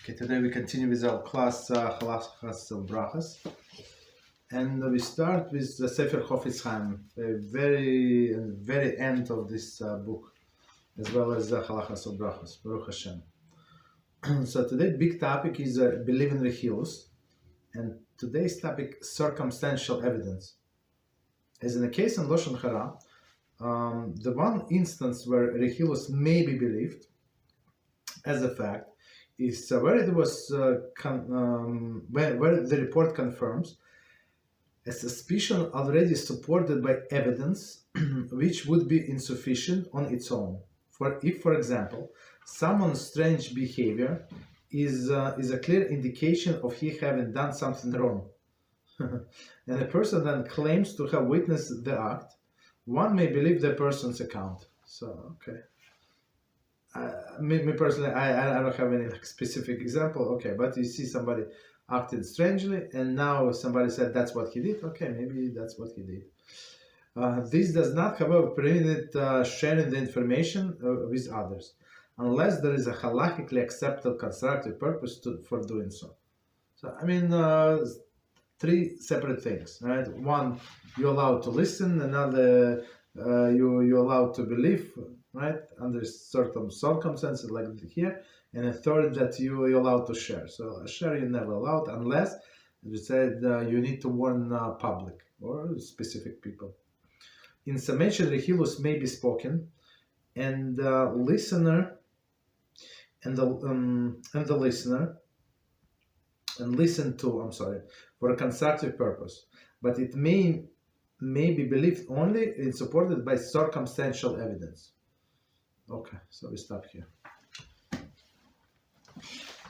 Okay, today we continue with our class Halachot of Brochos, and we start with the Sefer Chaim, the very end of this book, as well as the Halachos of Brochos, Baruch Hashem. So today's big topic is belief in Rechilus, and today's topic circumstantial evidence. As in the case in Lashon Hara, the one instance where Rechilus may be believed as a fact is where it was where the report confirms a suspicion already supported by evidence which would be insufficient on its own. If, for example, someone's strange behavior is a clear indication of he having done something wrong, and a person then claims to have witnessed the act, one may believe the person's account. So, okay. Me personally, I don't have any specific example. Okay, but you see somebody acted strangely, and now somebody said that's what he did. Okay, maybe that's what he did. This does not, however, prevent sharing the information with others, unless there is a halachically accepted constructive purpose for doing so. So, I mean, three separate things, right? One, you're allowed to listen. Another, you're allowed to believe, right, under certain circumstances like here, and a third that you're allowed to share. So share you're never allowed unless you said you need to warn public or specific people. In summation, Rechilus may be spoken, and the listener and the listener and listen to. I'm sorry, for a constructive purpose, but it may be believed only and supported by circumstantial evidence. Okay, so we stop here.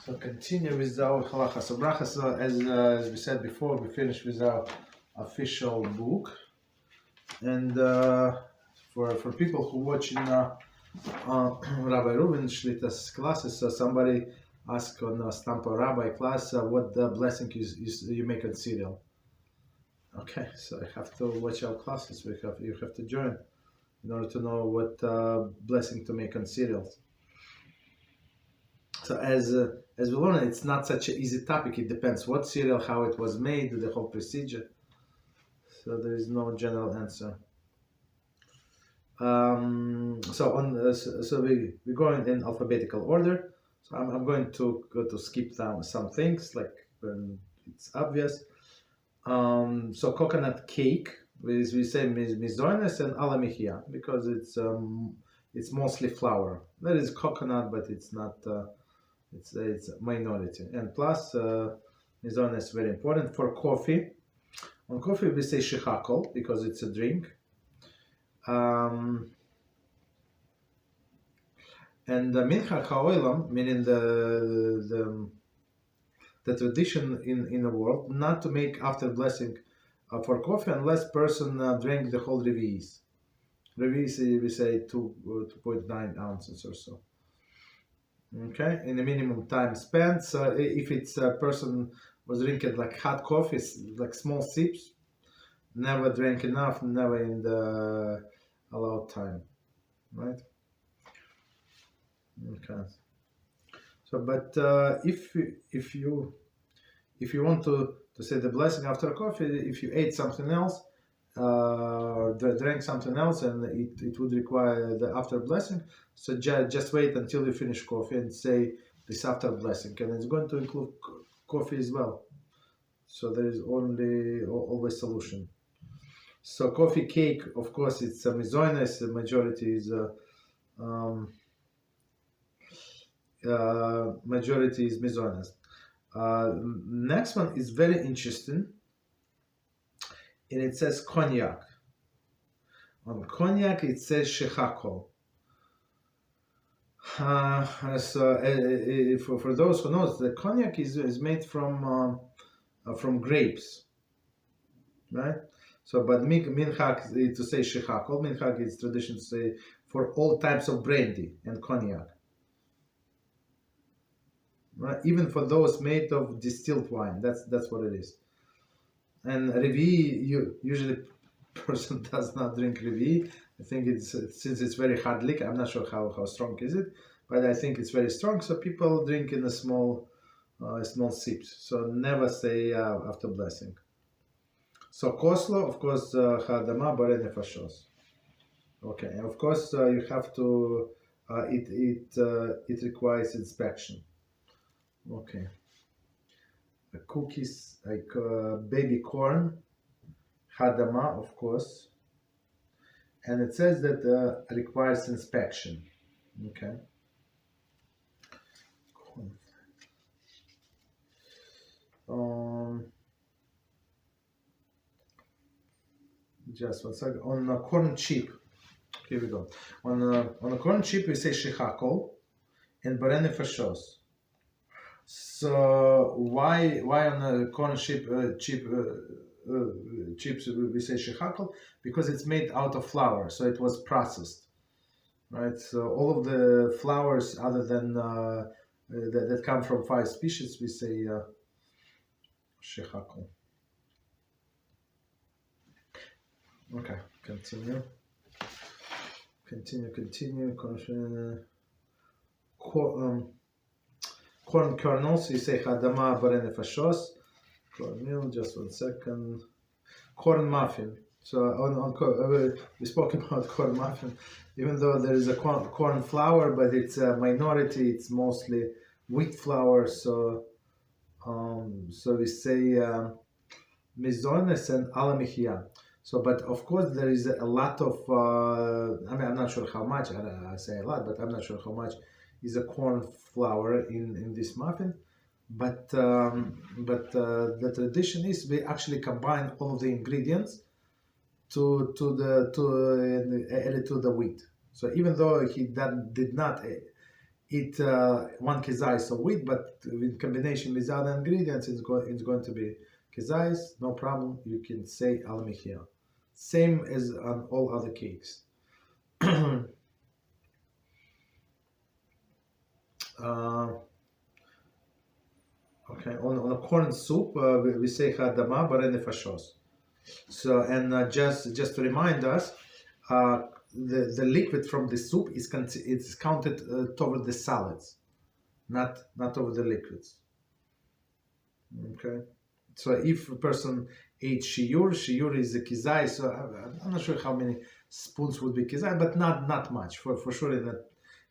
So continue with our Halachos of Brochos. As we said before, we finished with our official book. And for people who watching Rabbi Reuven Shlita's classes, so somebody asked on Stampa Rabbi class what the blessing is you make on cereal. Okay, so I have to watch our classes. You have to join in order to know what blessing to make on cereals. So as we learned, it's not such an easy topic. It depends what cereal, how it was made, the whole procedure. So there is no general answer. So we go in alphabetical order. So I'm going to skip down some things like when it's obvious. So coconut cake. We say mizoines and alamichia because it's mostly flour. There is coconut, but it's not. It's a minority. And plus, mizoines is very important for coffee. On coffee, we say shechakol because it's a drink. And the mincha ha'olam, meaning the tradition in the world, not to make after blessing for coffee unless person drank the whole revi'is. Revi'is, we say 2.9 ounces or so. Okay, in the minimum time spent. So if it's a person was drinking like hot coffee, like small sips, never drank enough, never in the allowed time, right? Okay. So, but if you want to say the blessing after coffee, if you ate something else, drank something else, and it would require the after blessing, so just wait until you finish coffee and say this after blessing, and it's going to include coffee as well. So there is always solution. So coffee cake, of course, it's a mizoines. The majority is mizoines. Next one is very interesting, and it says cognac. On cognac, it says shechakol. So for those who know, the cognac is made from grapes, right? So, but minchag to say shechakol. Minchag is tradition to say for all types of brandy and cognac. Right? Even for those made of distilled wine, that's what it is. And revi, usually person does not drink revi. I think since it's very hard liquor. I'm not sure how strong is it, but I think it's very strong. So people drink in a small small sips. So never say after blessing. So koslo, of course, hadama bare nefashos. Okay, and of course you have to. It requires inspection. Okay. Cookies like baby corn, hadama, of course, and it says that requires inspection. Okay. Just one second. On a corn chip, here we go. On a corn chip, we say shechakol and bare nefashos. So why on a corn chip chips we say shechakol? Because it's made out of flour, so it was processed, right? So all of the flours other than that come from 5 species, we say shechakol. Okay, continue. Corn kernels, you say hadama bare nefashos. Cornmeal, just one second. Corn muffin. So we spoke about corn muffin, even though there is a corn flour, but it's a minority. It's mostly wheat flour. So we say mizones and alamihia. So, but of course, there is a lot of. I'm not sure how much. I say a lot, but I'm not sure how much is a corn flour in this muffin. But the tradition is we actually combine all of the ingredients to add it to the wheat. So even though he did not eat 1 kezais of wheat, but in combination with other ingredients, it's going to be kezais. No problem. You can say al mihia. Same as on all other cakes. Okay, on a corn soup, we say hadama bare nefashos. So, and just to remind us, the liquid from the soup is counted toward the solids, not over the liquids. Okay, so if a person ate shiur is a kizai. So I'm not sure how many spoons would be kizai, but not much. For sure,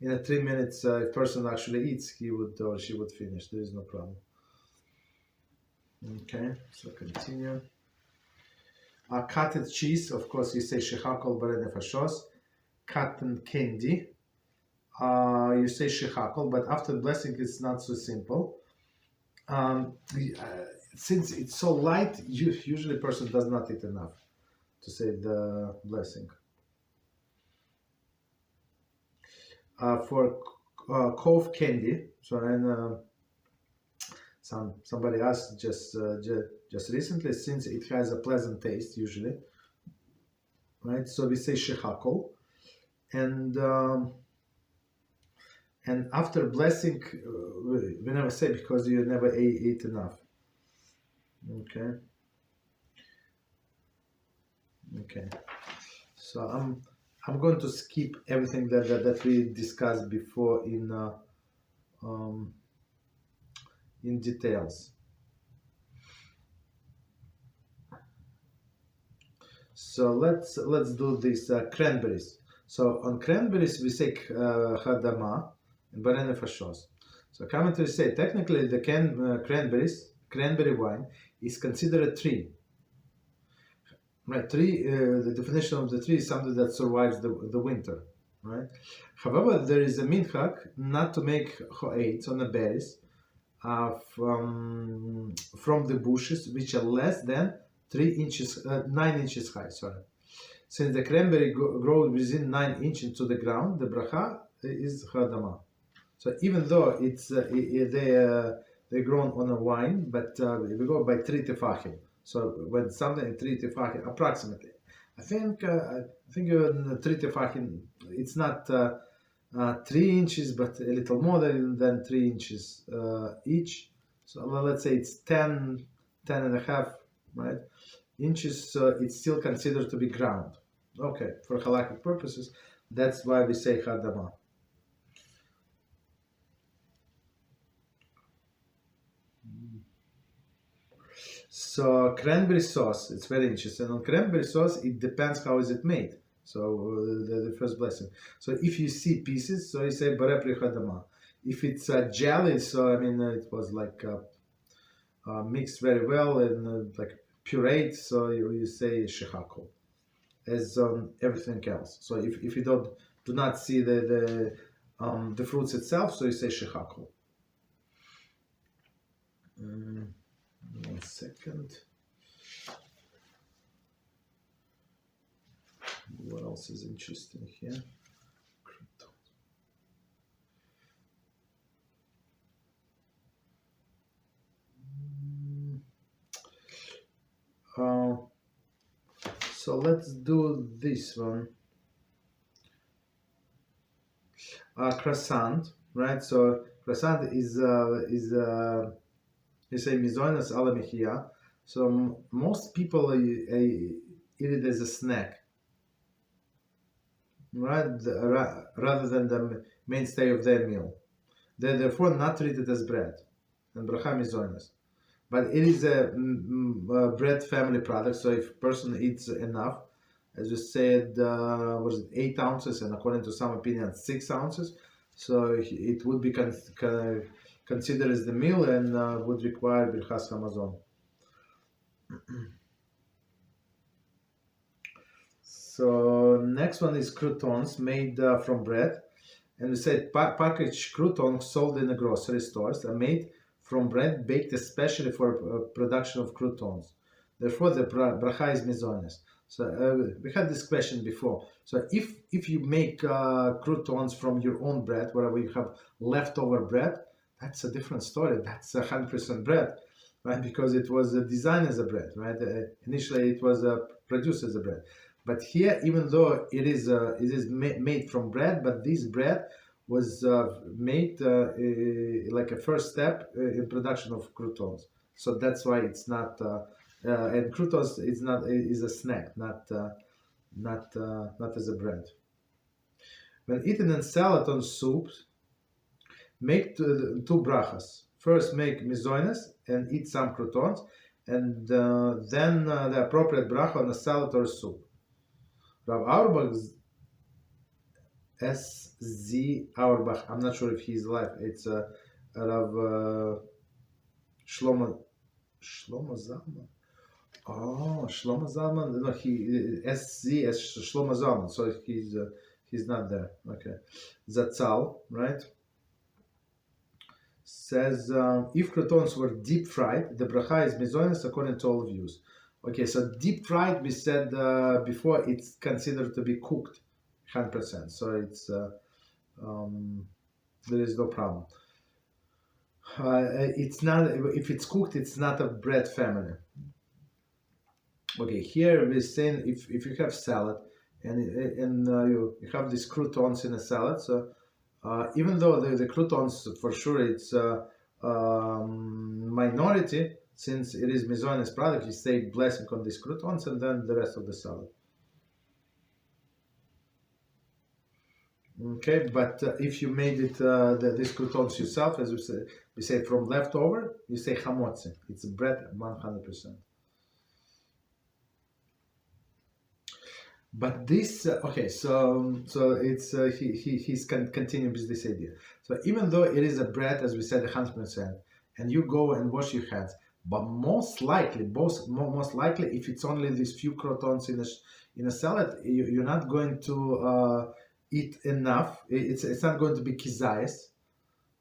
in a 3 minutes, if person actually eats, he would or she would finish. There is no problem. Okay, so continue. Cottage cheese, of course, you say shechakol bare nefashos. Cotton candy, you say shechakol, but after blessing, it's not so simple. Since it's so light, usually a person does not eat enough to say the blessing. For cove candy, so and somebody asked just recently, since it has a pleasant taste usually, right? So we say shechakol, and after blessing, we never say because you never ate enough. Okay. So I'm going to skip everything that we discussed before in details. So let's do this cranberries. So on cranberries we say hadama and bare nefashos. So commentators say technically the cranberry wine is considered a tree. Right, tree. The definition of the tree is something that survives the winter. Right. However, there is a minhag not to make ho'etz on the berries from the bushes which are less than 9 inches high. Sorry, since the cranberry grows within 9 inches to the ground, the bracha is hadama. So even though it's they're grown on a vine, but we go by 3 tefachim. So when something 3 tefachim, approximately, I think 3 tefachim, it's not 3 inches, but a little more than 3 inches each. So let's say it's 10 and a half, right, inches. So it's still considered to be ground. Okay, for halakhic purposes, that's why we say hadama. So cranberry sauce, it's very interesting. On cranberry sauce, it depends how is it made. So the first blessing. So if you see pieces, so you say Bare Prichadama. If it's jelly, so I mean it was like mixed very well and like pureed, so you say Shechako, as everything else. So if you do not see the fruits itself, so you say Shechako. 1 second. What else is interesting here? So let's do this one. Croissant, right? So croissant is you say mizonos ala mechia. So most people eat it as a snack, right? Rather than the mainstay of their meal. They're therefore not treated as bread and bracha mizonos. But it is a bread family product, so if a person eats enough, as you said, was it 8 ounces, and according to some opinions, 6 ounces, so it would be considered as the meal and would require birchas hamazon. So next one is croutons made from bread, and we said packaged croutons sold in the grocery stores are made from bread baked especially for production of croutons. Therefore, the bracha is mizonos. So we had this question before. So if you make croutons from your own bread, wherever you have leftover bread, that's a different story. That's 100% bread, right? Because it was designed as a bread, right? Initially, it was produced as a bread. But here, even though it is made from bread, but this bread was made like a first step in production of croutons. So that's why it's not. And croutons is a snack, not as a bread. When eaten in salad on soups, make two brachas. First, make mizonos and eat some croutons, and then the appropriate bracha on a salad or soup. Rav Auerbach, S.Z. Auerbach, I'm not sure if he's alive. It's Rav Shlomo Zalman. Oh, Shlomo Zalman. No, he S.Z. as Shlomo Zalman. So he's not there. Okay, Zatzal, right? Says if croutons were deep fried, the bracha is mizonos according to all views. Okay, so deep fried, we said before, it's considered to be cooked 100%. So it's there is no problem. It's not, if it's cooked, it's not a bread family. Okay, here we're saying if you have salad and you have these croutons in a salad, so even though the croutons for sure it's minority, since it is mizonos product, you say blessing on these croutons and then the rest of the salad. Okay, but if you made it these croutons yourself, as we say from leftover, you say chamotzi. It's bread 100%. But this okay, so it's he's continuing with this idea. So even though it is a bread, as we said, 100%, and you go and wash your hands, but most likely, if it's only these few croutons in a salad, you're not going to eat enough. It's not going to be kizayis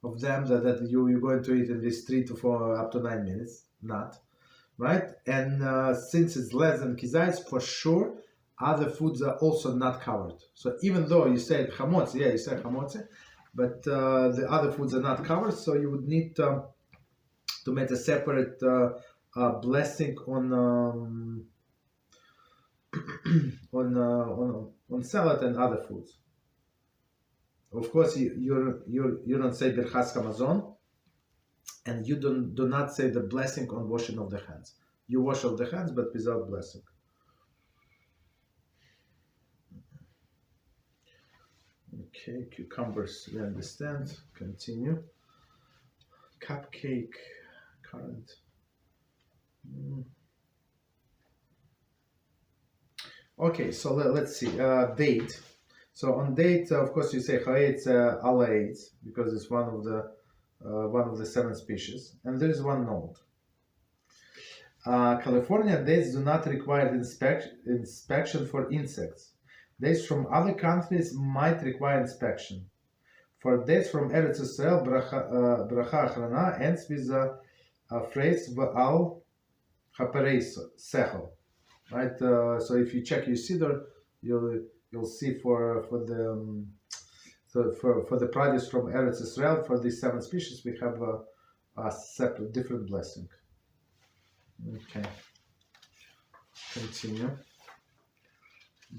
of them that you're going to eat in these 3 to 4 up to 9 minutes. Not right, and since it's less than kizayis, for sure. Other foods are also not covered. So even though you said chamotzi, yeah, you said chamotzi, but the other foods are not covered, so you would need to make a separate blessing on on salad and other foods. Of course, you don't say birchas hamazon, and you do not say the blessing on washing of the hands. You wash of the hands, but without blessing. Okay, cucumbers, we understand. Continue. Cupcake, current. Okay, so let's see. Date. So on date, of course, you say Chaetz ala eitz because it's one of the 7 species, and there is one note. California dates do not require inspection for insects. Dates from other countries might require inspection. For dates from Eretz Israel, Bracha Achrona ends with a phrase V'al Chaperei Sechel. Right. So if you check your siddur, you'll see for the produce from Eretz Israel for these 7 species we have a separate different blessing. Okay. Continue.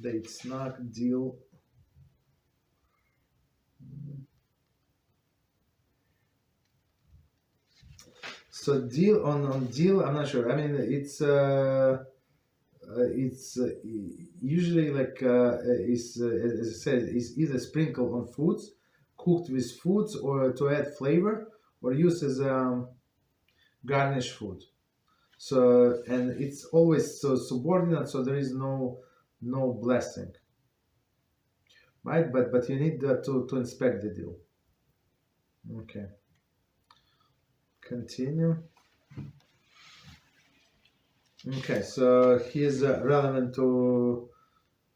Date snack deal. So deal on deal, I'm not sure. I mean, it's usually like as I said, is either sprinkled on foods, cooked with foods, or to add flavor, or used as garnish food. So, and it's always so subordinate, so there is no blessing, right? But you need to inspect the deal. Okay. Continue. Okay, so here's relevant to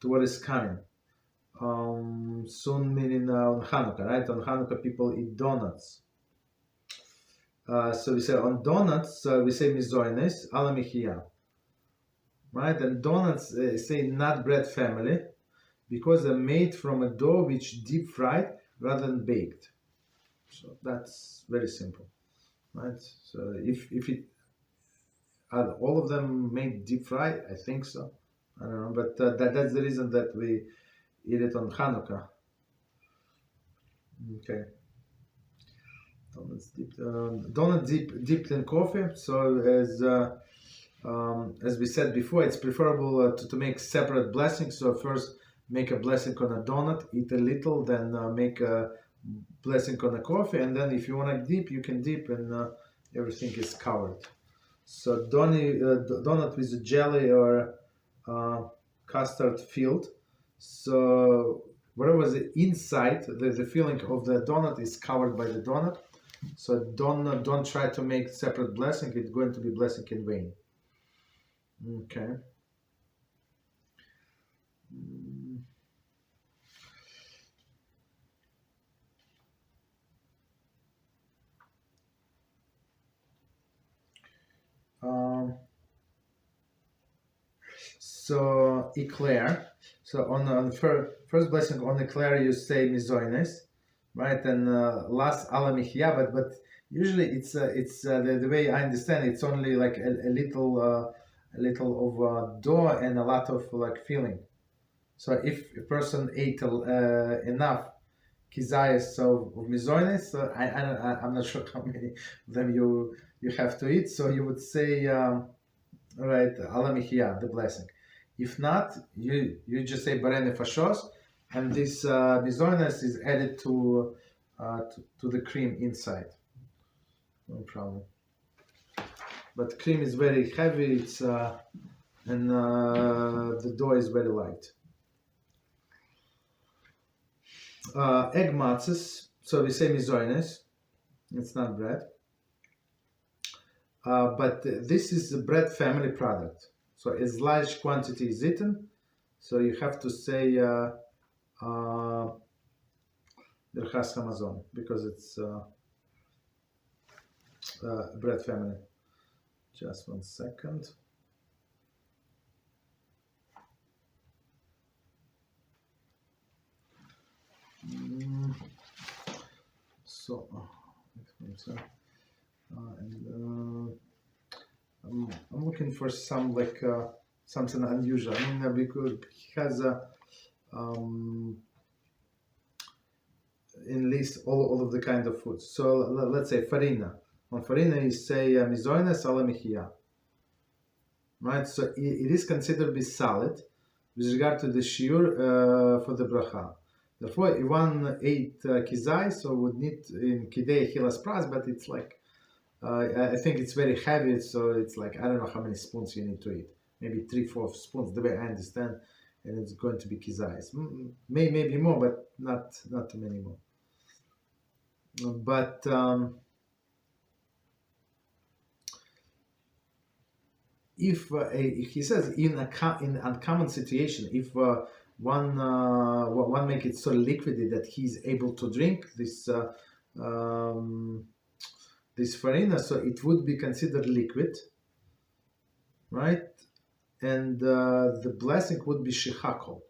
what is coming. Soon, meaning on Hanukkah, right? On Hanukkah, people eat donuts. So we say on donuts, we say mizoines ala michia, right? And donuts say not bread family because they're made from a dough which deep fried rather than baked. So that's very simple, right? So if it are all of them made deep fried, I think so. I don't know, but that's the reason that we eat it on Hanukkah. Okay. Donuts dipped in coffee. So as we said before, it's preferable to make separate blessings. So first make a blessing on a donut, eat a little, then make a blessing on a coffee, and then if you want to dip, you can dip, and everything is covered. So donut with a jelly or custard filled. So whatever the inside, the filling of the donut is covered by the donut. So don't try to make separate blessing. It's going to be blessing in vain. Okay. So eclair. So on the first blessing on eclair you say mizoines, right? And last ala michia, but usually it's the way I understand it, it's only like a little of dough and a lot of like filling. So if a person ate enough kizayas of mizoines, so I'm not sure how many of them you have to eat. So you would say right ala michia, the blessing. If not, you just say barene fashos, and this mizoines is added to the cream inside. No problem. But cream is very heavy. It's and the dough is very light. Egg matzahs. So we say mizoines. It's not bread. But this is a bread family product. So as large quantity is eaten, so you have to say Berchas Hamazon because it's bread family. Just 1 second. So, I'm looking for some like something unusual. I mean, because he has in list all of the kind of foods. So let's say farina. On farina, you say mizoines ala michia. Right. So it is considered to be solid with regard to the shiur for the bracha. Therefore, if one ate kizai, so would need in kidei hilas pras, but it's like I think it's very heavy, so it's like, I don't know how many spoons you need to eat. Maybe 3-4 spoons, the way I understand, and it's going to be kizayis. Maybe more, but not too many more. But if he says in uncommon situation, if one make it so liquidy that he's able to drink this this farina, so it would be considered liquid, right? And the blessing would be shechakol.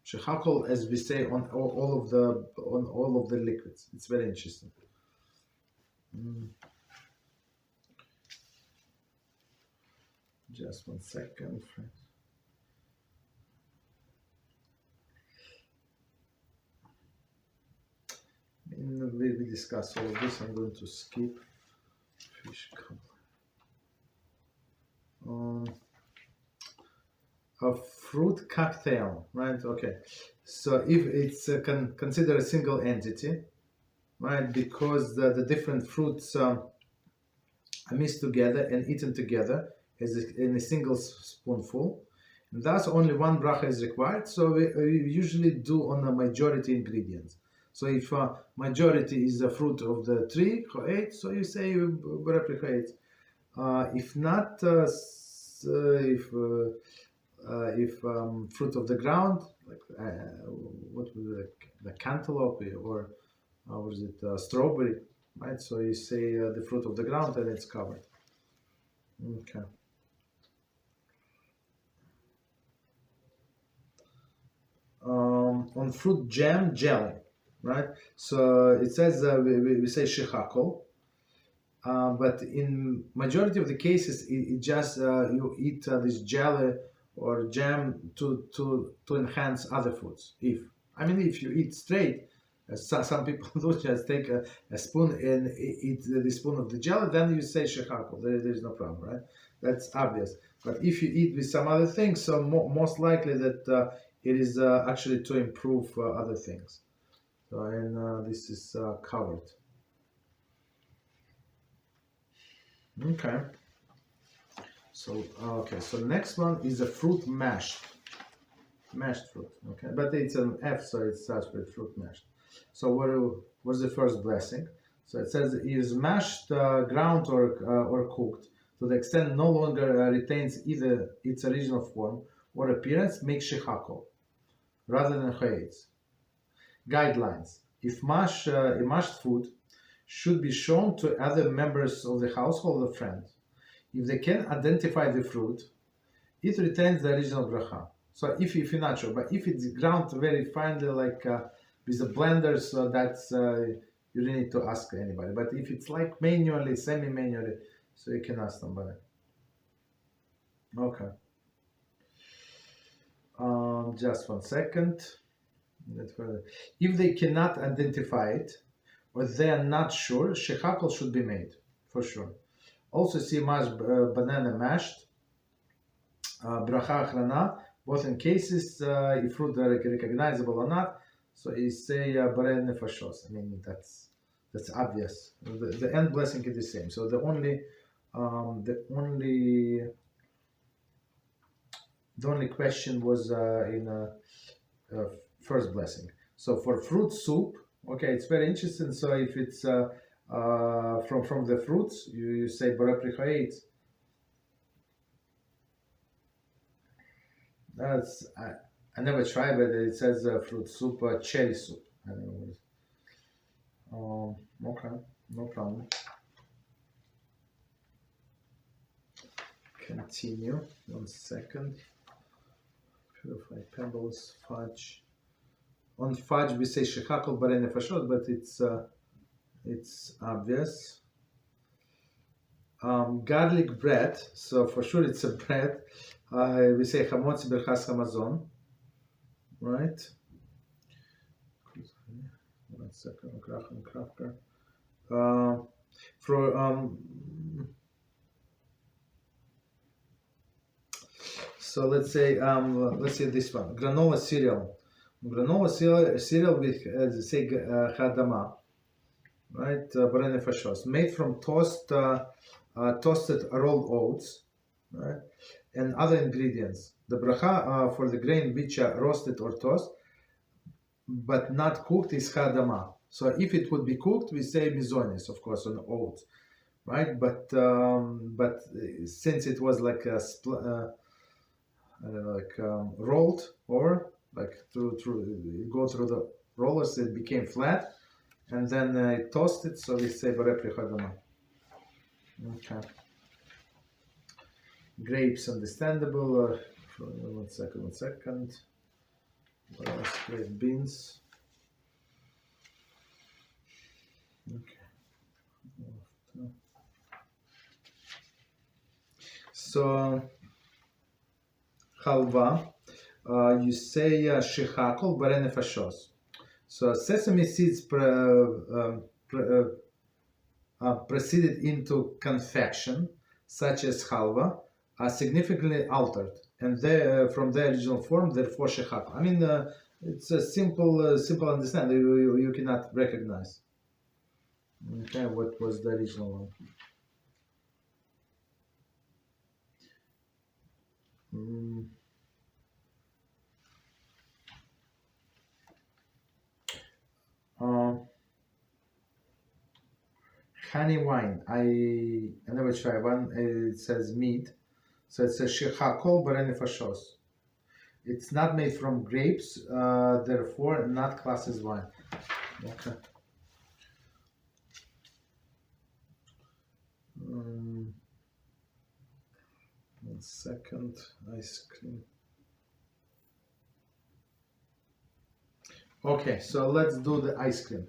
Shechakol, as we say, on all of the liquids. It's very interesting. Just 1 second, friends. We discuss all of this. I'm going to skip fish a fruit cocktail, right? Okay, so if it's considered a single entity, right, because the different fruits are mixed together and eaten together in a single spoonful, and thus only one bracha is required. So we usually do on a majority ingredients. So if majority is the fruit of the tree, choet, so you say choet. If not, if fruit of the ground, like what was the cantaloupe or was it strawberry, right? So you say the fruit of the ground and it's covered. Okay. On fruit jam, jelly, right? So it says we say shechakol, but in majority of the cases, it just you eat this jelly or jam to enhance other foods. If you eat straight, some people do just take a spoon and eat the spoon of the jelly, then you say shechakol. There's no problem, right? That's obvious. But if you eat with some other things, so most likely that it is actually to improve other things. So, and this is covered. Okay. So so next one is a fruit mashed fruit. Okay, but it's an F, so it starts with fruit mashed. So what was the first blessing? So it says it is mashed, ground or cooked to the extent no longer retains either its original form or appearance, make shechakol rather than choetz. Guidelines: if mashed food should be shown to other members of the household or friends. If they can identify the fruit, it retains the original bracha. So if you're not sure, but if it's ground very finely, like with a blender, so that's you don't need to ask anybody. But if it's like manually, semi-manually, so you can ask somebody. Okay. Just 1 second. If they cannot identify it, or they are not sure, shechakol should be made, for sure. Also see mashed banana mashed, bracha achrana, both in cases, if fruit are recognizable or not. So you say barei nefashos. That's obvious. The end blessing is the same. So the only question was in first blessing. So for fruit soup, okay, it's very interesting. So if it's from the fruits, you say beverages. That's I never tried, but it says fruit soup, cherry soup. I don't know what it is. Okay, no problem. Continue. 1 second. Purify pebbles, fudge. On fudge we say shechakol barei nefashot, but it's obvious. Garlic bread, so for sure it's a bread. We say chamotzi berchas hamazon, right? 1 second, cracker. So let's say this one, granola cereal. Granola cereal with say chadama, right? Barei nefashos, made from toasted rolled oats, right? And other ingredients. The bracha for the grain which are roasted or toast, but not cooked, is chadama. So if it would be cooked, we say mizonis, of course, on oats, right? But since it was like a rolled, or like through you go through the rollers, it became flat, and then it toasted. So we say barei chadama. Okay. Grapes, understandable. One second. What else? Great beans. Okay. So halva, you say shechakol barei nefashos. So sesame seeds proceeded into confection, such as halva, are significantly altered, and they from their original form, therefore shechakol. I mean, it's a simple understanding. You cannot recognize. Okay, what was the original one? Honey wine. I never tried one. It says meat, so it says shechakol barei nefashos. It's not made from grapes, therefore not classed as wine. Okay. 1 second. Ice cream. Okay, so let's do the ice cream.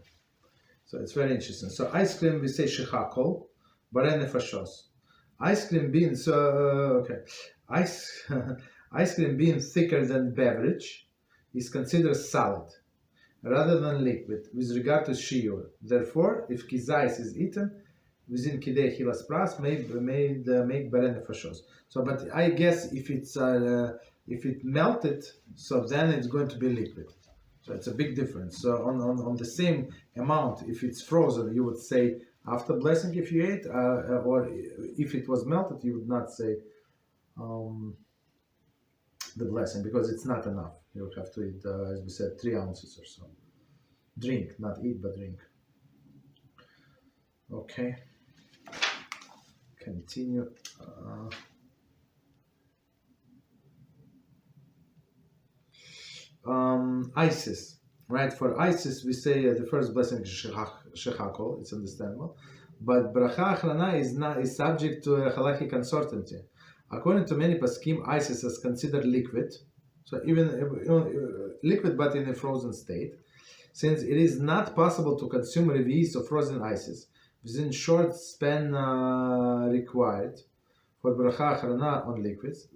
So it's very interesting. So ice cream, we say shechakol barei nefashos. Ice cream being ice cream being thicker than beverage is considered solid rather than liquid with regard to shiur. Therefore, if kizayis is eaten within kidei hilas pras, make barei nefashos. So, but I guess if it melted, so then it's going to be liquid. So it's a big difference. So on the same amount, if it's frozen, you would say after blessing if you ate, or if it was melted, you would not say the blessing, because it's not enough. You would have to eat, as we said, 3 ounces or so. Drink, not eat, but drink. Okay. Continue. Isis, right? For Isis, we say the first blessing is shechakol. It's understandable, but bracha achrana is subject to a halachic uncertainty. According to many paskim, Isis is considered liquid, so even liquid, but in a frozen state, since it is not possible to consume revi'is of frozen Isis within short span required for bracha achrana on liquids.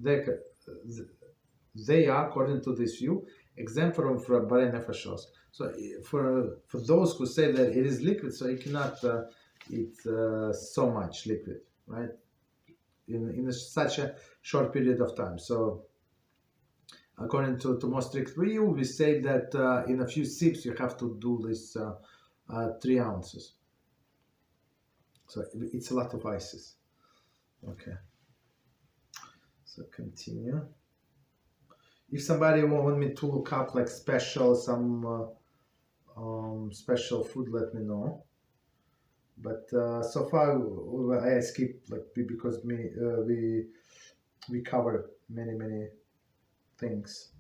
They are, according to this view, exempt from barei nefashos. So for those who say that it is liquid, so you cannot eat so much liquid, right? In such a short period of time. So according to more strict view, we say that in a few sips you have to do this 3 ounces. So it's a lot of ices. Okay. So continue. If somebody want me to look up like special food, let me know. But so far I skip because we cover many things.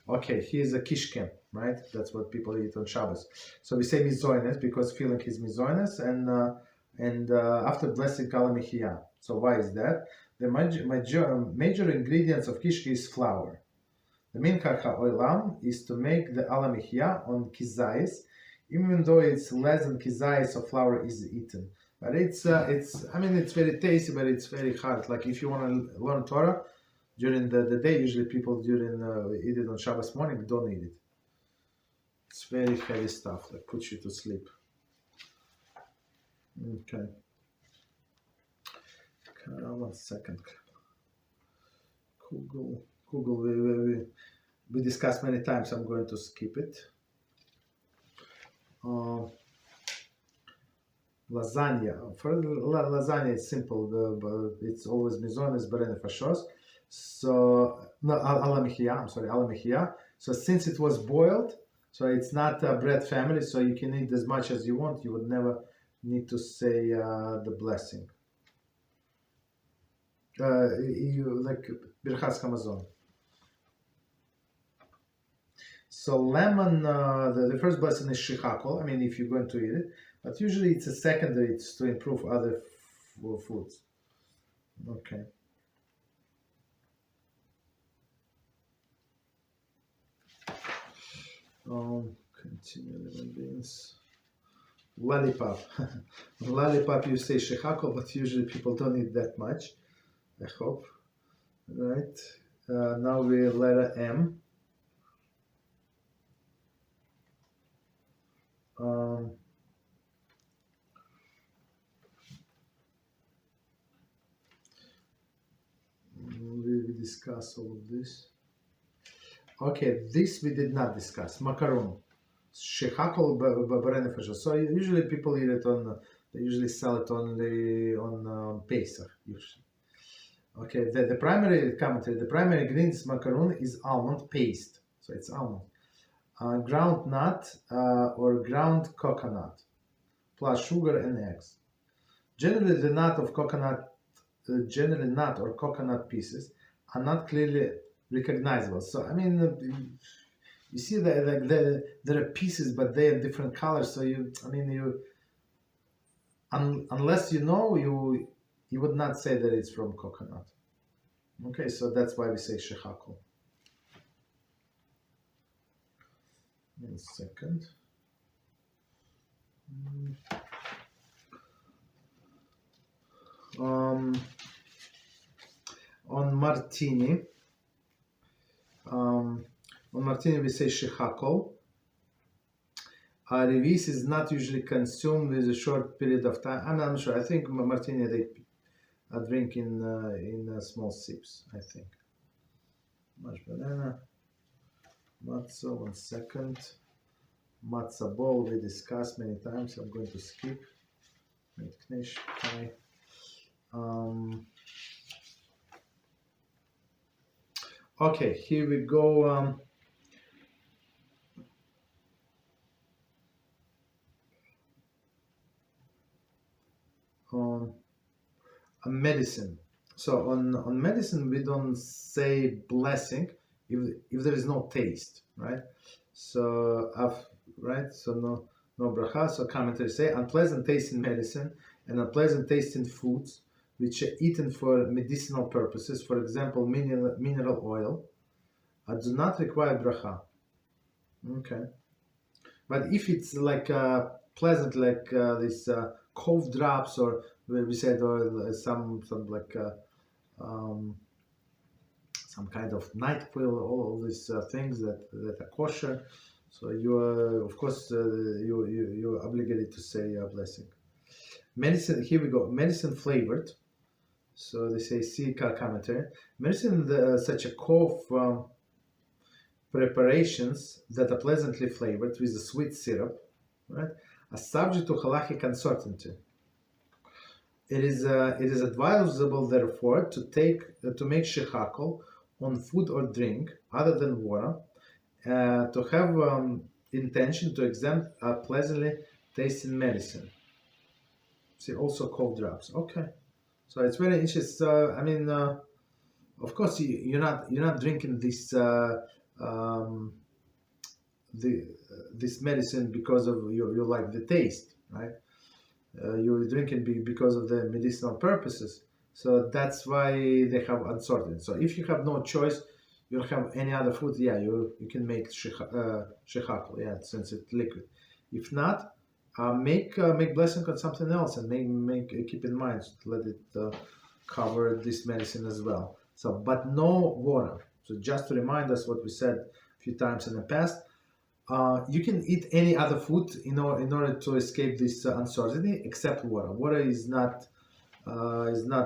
Okay, here's a kishkem, right? That's what people eat on Shabbos. So we say mizoines because filling is mizoines, and after blessing kala mechia. So why is that? The major ingredients of kishke is flour. The main oilam is to make the alamihya on kizayis, even though it's less than kizayis of flour is eaten. But it's very tasty, but it's very hard. Like if you want to learn Torah during the day, usually people eat it on Shabbos morning, don't eat it. It's very heavy stuff, like puts you to sleep. Okay. 1 second. Google, we discussed many times. I'm going to skip it. lasagna. For lasagna, it's simple. It's always mizones beren nefashos. So no, ala mechia. I'm sorry, ala mechia. So since it was boiled, so it's not a bread family. So you can eat as much as you want. You would never need to say the blessing. Like birchas hamazon. So lemon, the first blessing is shechakol. I mean, if you're going to eat it, but usually it's a secondary. It's to improve other foods. Okay. Continue living beings. Lollipop. Lollipop, you say shechakol, but usually people don't eat that much. I hope. Right. Now we letter M. We discuss all of this. Okay, this we did not discuss. Macaron. Shechakol b'renefesh. So usually people eat it on. They usually sell it on Pesach. Usually. Okay, the primary commentary. The primary ingredients macaron is almond paste. So it's almond. Ground nut or ground coconut, plus sugar and eggs. Generally, the nut or coconut pieces are not clearly recognizable. So, I mean, you see that there are pieces, but they are different colors. So unless you know, you would not say that it's from coconut. Okay, so that's why we say shechakol. One second. On martini, we say shechakol. Revis is not usually consumed with a short period of time. I'm not sure. I think martini they drink in small sips. I think. Mashed banana. Matzah, 1 second. Matzah ball we discussed many times. I'm going to skip. Okay, here we go. A medicine. So on medicine we don't say blessing if there is no taste, right? So so no bracha. So commentators say unpleasant taste in medicine and unpleasant taste in foods which are eaten for medicinal purposes, for example mineral oil, do not require bracha. Okay, but if it's like pleasant, like this cough drops, or we said, or some like some kind of night pill, all these things that are kosher. So you are, of course, you're obligated to say a blessing. Medicine. Here we go. Medicine flavored. So they say, see commentary. Medicine, such a cough preparations that are pleasantly flavored with a sweet syrup, right, are subject to halachic uncertainty. It is advisable, therefore, to make shechakol on food or drink other than water, to have intention to exempt pleasantly tasting medicine. See, also cough drops. Okay, so it's very interesting. I mean, of course, you're not drinking this this medicine because of you like the taste, right? You're drinking because of the medicinal purposes. So that's why they have uncertainty. So if you have no choice, you don't have any other food, yeah, you can make shechakol, yeah, since it's liquid. If not, make blessing on something else, and keep in mind, let it cover this medicine as well. So, but no water. So just to remind us what we said a few times in the past, you can eat any other food in order to escape this uncertainty, except water. Water is not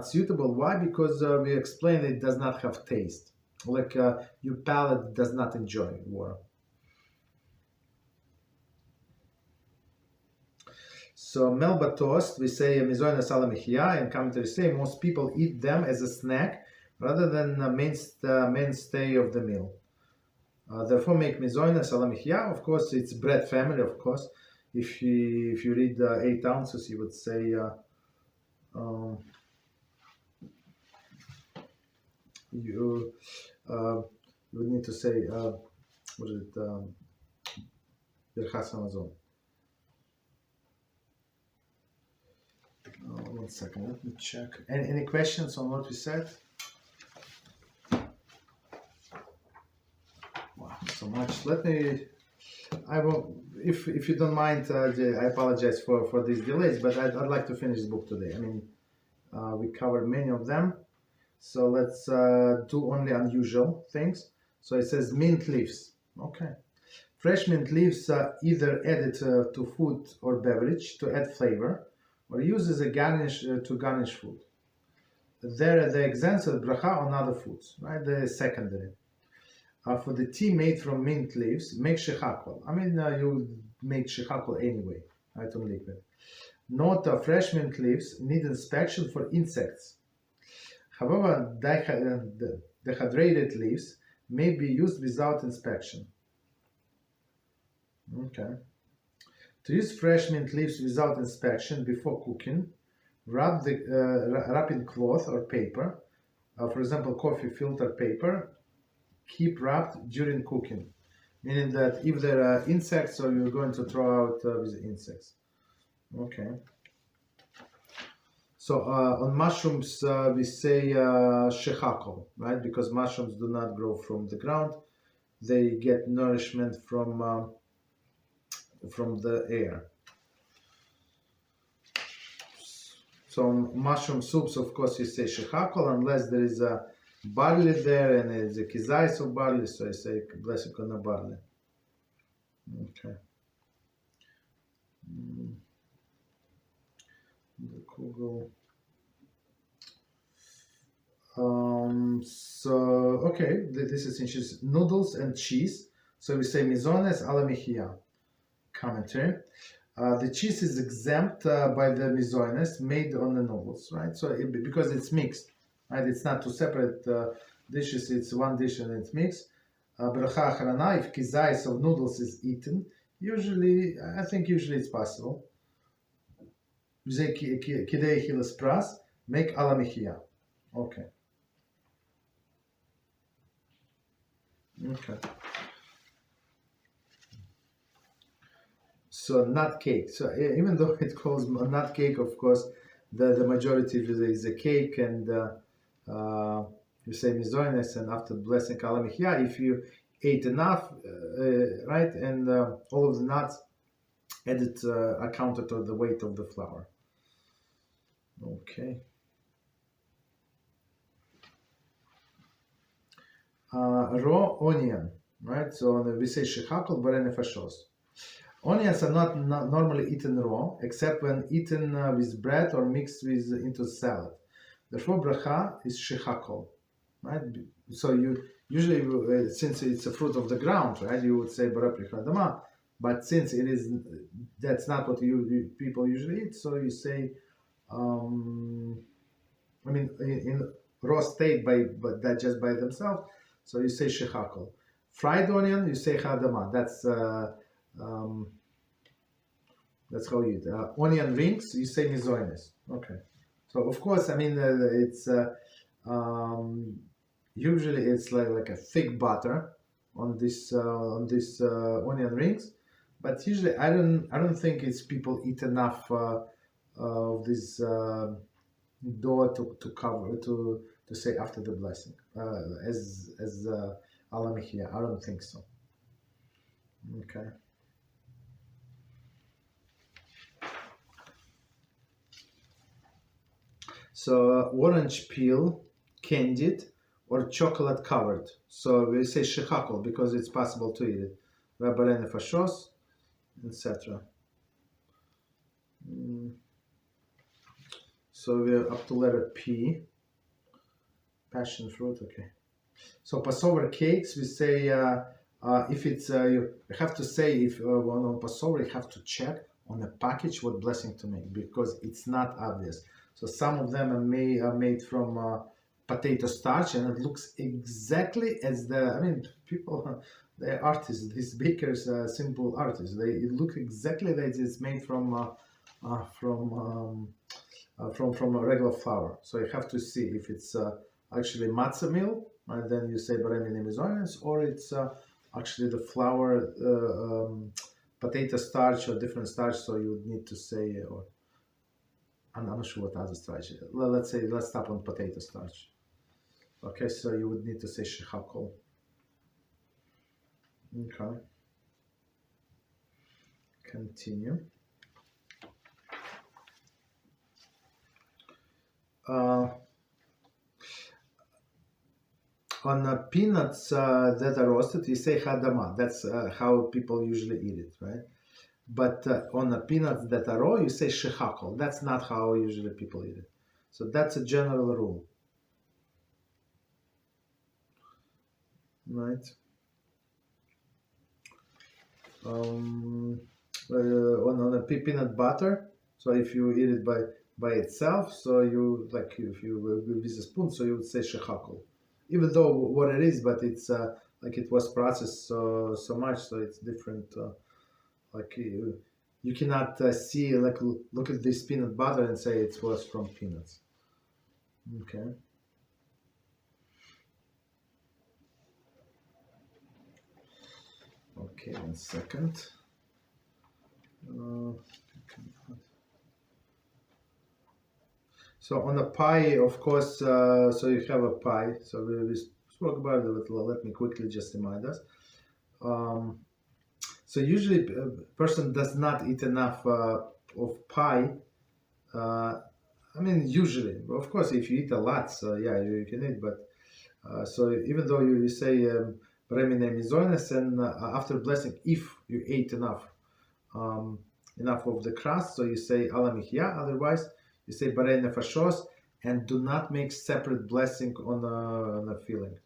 suitable. Why? Because we explained it does not have taste. Like your palate does not enjoy water. So melba toast, we say mizoines ala mechia, and commentaries say most people eat them as a snack rather than the mainstay of the meal. Therefore, make mizoines ala mechia. Of course, it's bread family. Of course, if you read 8 ounces, you would say you would need to say what is it? Amazon. 1 second, let me check. Any questions on what we said? Wow, so much. I will, if you don't mind, I apologize for these delays, but I'd like to finish the book today. I mean, we covered many of them, so let's do only unusual things. So it says mint leaves. Okay. Fresh mint leaves are either added to food or beverage to add flavor, or used as a garnish to garnish food. They're the exempts of bracha on other foods, right? The secondary. For the tea made from mint leaves, make shechakol. I mean, you make shechakol anyway, right, on liquid. Note fresh mint leaves need inspection for insects. However, dehydrated leaves may be used without inspection. Okay. To use fresh mint leaves without inspection before cooking, wrap in cloth or paper, for example, coffee filter paper. Keep wrapped during cooking, meaning that if there are insects, so you're going to throw out with insects. Okay. So on mushrooms, we say shechakol, right? Because mushrooms do not grow from the ground; they get nourishment from the air. So mushroom soups, of course, you say shechakol, unless there is a barley there and it's a kizais of barley, so I say blessing on the barley. Okay. The kugel. So okay, this is interesting. Noodles and cheese. So we say mizones ala mechia. Commentary. The cheese is exempt by the mizones made on the noodles, right? So because it's mixed, right? It's not two separate dishes. It's one dish and it's mixed. Bracha acharana, if kizais of noodles is eaten, I think usually it's possible. Kidei hilas pras, make ala mechia. Okay. Okay. So nut cake. So even though it calls nut cake, of course, the majority is a cake, and you say mizoines, and after blessing ala mechia, if you ate enough, right, and all of the nuts added accounted to the weight of the flour. Okay. Raw onion, right? So we say shechakol barei nefashos. Onions are not normally eaten raw, except when eaten with bread or mixed into salad. Therefore, bracha is shechakol, right? So you usually, since it's a fruit of the ground, right, you would say bara prichadama. But since that's not what people usually eat, so you say, I mean, in raw state, but that just by themselves. So you say shechakol. Fried onion, you say chadama. That's how you eat. Onion rings, you say mizoines. Okay. So of course, I mean, it's usually it's like a thick butter on this onion rings, but usually I don't think it's people eat enough of this dough to cover to say after the blessing as ala mechia. I don't think so. Okay. So orange peel, candied, or chocolate covered. So we say shechakol because it's possible to eat it. Barei nefashos, etc. So we're up to letter P. Passion fruit, okay. So Passover cakes, we say if it's you have to say if on Passover you have to check on a package what blessing to make, because it's not obvious. So some of them are made from potato starch, and it looks exactly as people, they're artists, these bakers are simple artists. It looks exactly like it's made from a regular flour. So you have to see if it's actually matzah meal, and then you say baremi nemizonis, or it's actually the flour, potato starch or different starch. So you would need to say, or I'm not sure what other starch. Let's stop on potato starch. Okay, so you would need to say shechakol. Okay. Continue. On peanuts that are roasted, you say hadama. That's how people usually eat it, right? But on the peanuts that are raw, you say shechakol. That's not how usually people eat it. So that's a general rule. Right. On a peanut butter, so if you eat it by itself, so you if you with a spoon, so you would say shechakol, even though what it is, but it's it was processed so much, so it's different. You cannot see look at this peanut butter and say it was from peanuts. Okay. Okay, 1 second. So on a pie, of course, so you have a pie. So we spoke about it a little. Let me quickly just remind us. So usually a person does not eat enough of pie. Usually, of course, if you eat a lot, so yeah, you can eat. But so even though you say and after blessing, if you ate enough of the crust, so you say alamihya. Otherwise, you say barei nefashos, and do not make separate blessing on a filling.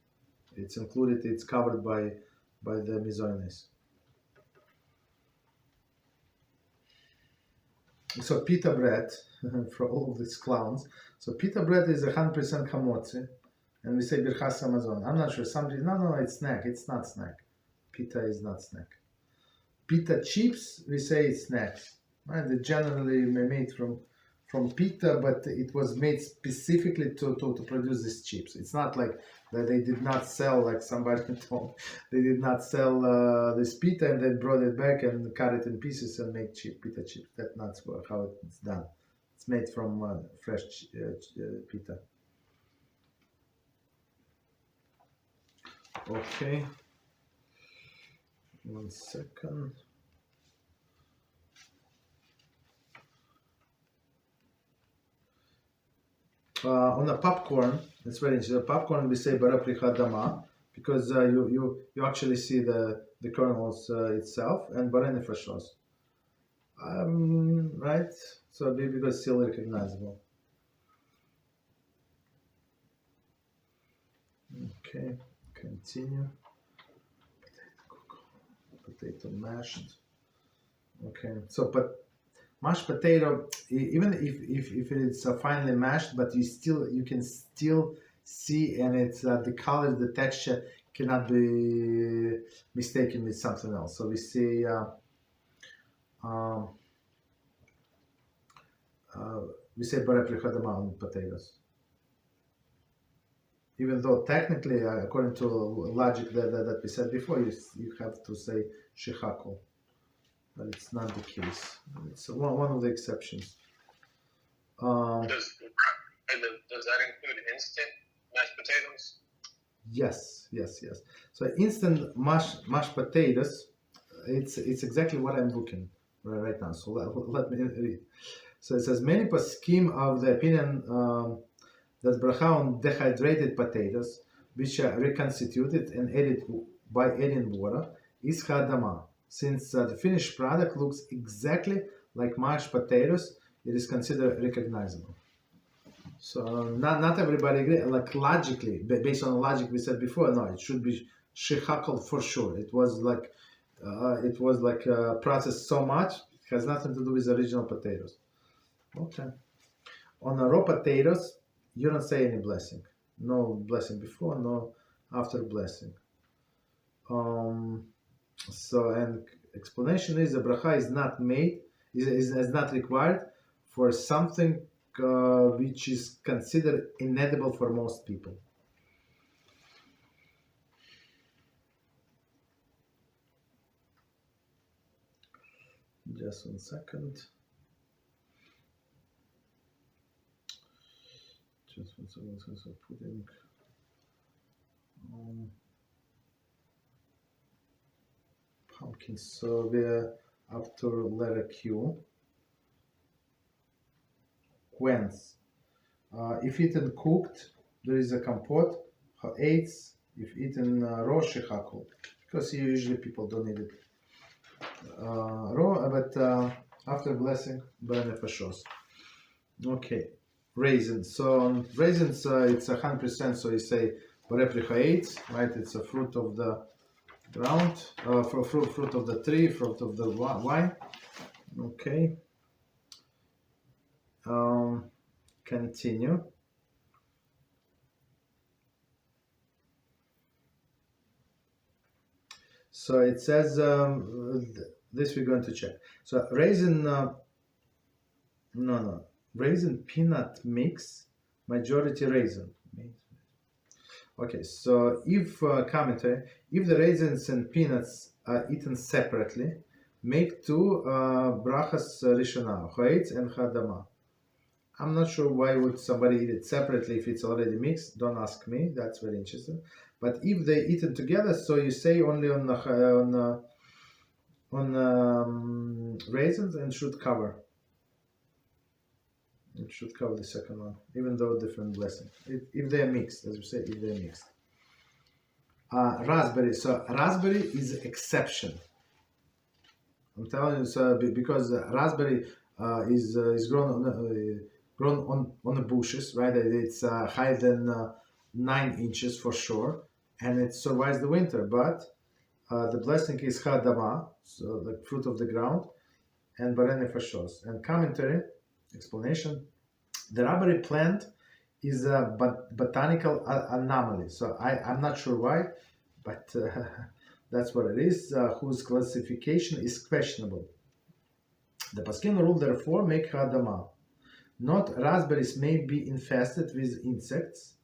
It's included. It's covered by the mizones. So pita bread for all of these clowns. So pita bread is 100% hamotzi. And we say birchas hamazon. I'm not sure. Somebody, no, it's snack. It's not snack. Pita is not snack. Pita chips, we say it's snacks. Right? They're generally made from pita, but it was made specifically to produce these chips. It's not like that they did not sell, like somebody told, they did not sell this pita and then brought it back and cut it in pieces and make pita chips. That's not how it's done. It's made from fresh pita. Okay, 1 second. On the popcorn, it's very interesting. Popcorn, we say bara prichadama, because you actually see the kernels itself, and bara nefashos. Right? So because it's still recognizable. Okay, continue. Potato mashed. Okay, so but mashed potato, even if it's finely mashed, but you can still see, and it's the color, the texture cannot be mistaken with something else. So we see bara prichadama on potatoes. Even though technically, according to logic that we said before, you have to say shechakol, but it's not the case. It's one of the exceptions. Does that include instant mashed potatoes? Yes. So instant mashed potatoes, it's exactly what I'm looking right now. So let me read. So it says many poskim of the opinion that bracha on dehydrated potatoes, which are reconstituted and added by adding water, is hadama. Since the finished product looks exactly like mashed potatoes, it is considered recognizable. So not everybody agree. Like logically, based on the logic we said before, no, it should be shechakol for sure. It was like processed so much, it Has nothing to do with original potatoes. Okay. On raw potatoes, you don't say any blessing. No blessing before, no after blessing. So, and explanation is the bracha is not made, is not required for something which is considered inedible for most people. Just 1 second. Just 1 second. So putting pumpkin. So we're after letter Q. Quench. If eaten cooked, there is a compote. Ha'etz. If eaten raw, shechakol. Because usually people don't eat it raw, but after blessing, beverages. Okay, raisins. So on raisins, it's 100%. So you say beverages, right? It's a fruit of the ground, fruit of the tree, fruit of the wine. Okay. Continue. So it says this we're going to check. So raisin, raisin peanut mix, majority raisin. Okay, so if commentary, if the raisins and peanuts are eaten separately, make 2 brachos Rishona, Chofetz and Hadama. I'm not sure why would somebody eat it separately if it's already mixed. Don't ask me. That's very interesting. But if they eat it together, so you say only on raisins and should cover. It should cover the second one, even though different blessing. If they are mixed, as we say, if they are mixed. Raspberry. So raspberry is exception. I'm telling you, so because raspberry is grown on the bushes, right? It's higher than 9 inches for sure, and it survives the winter. But the blessing is hadama, so the fruit of the ground, and barene fashos. And commentary, explanation, the raspberry plant is a botanical anomaly. So I'm not sure why, but that's what it is, whose classification is questionable. The Paskin rule, therefore, make hadama. Not raspberries may be infested with insects.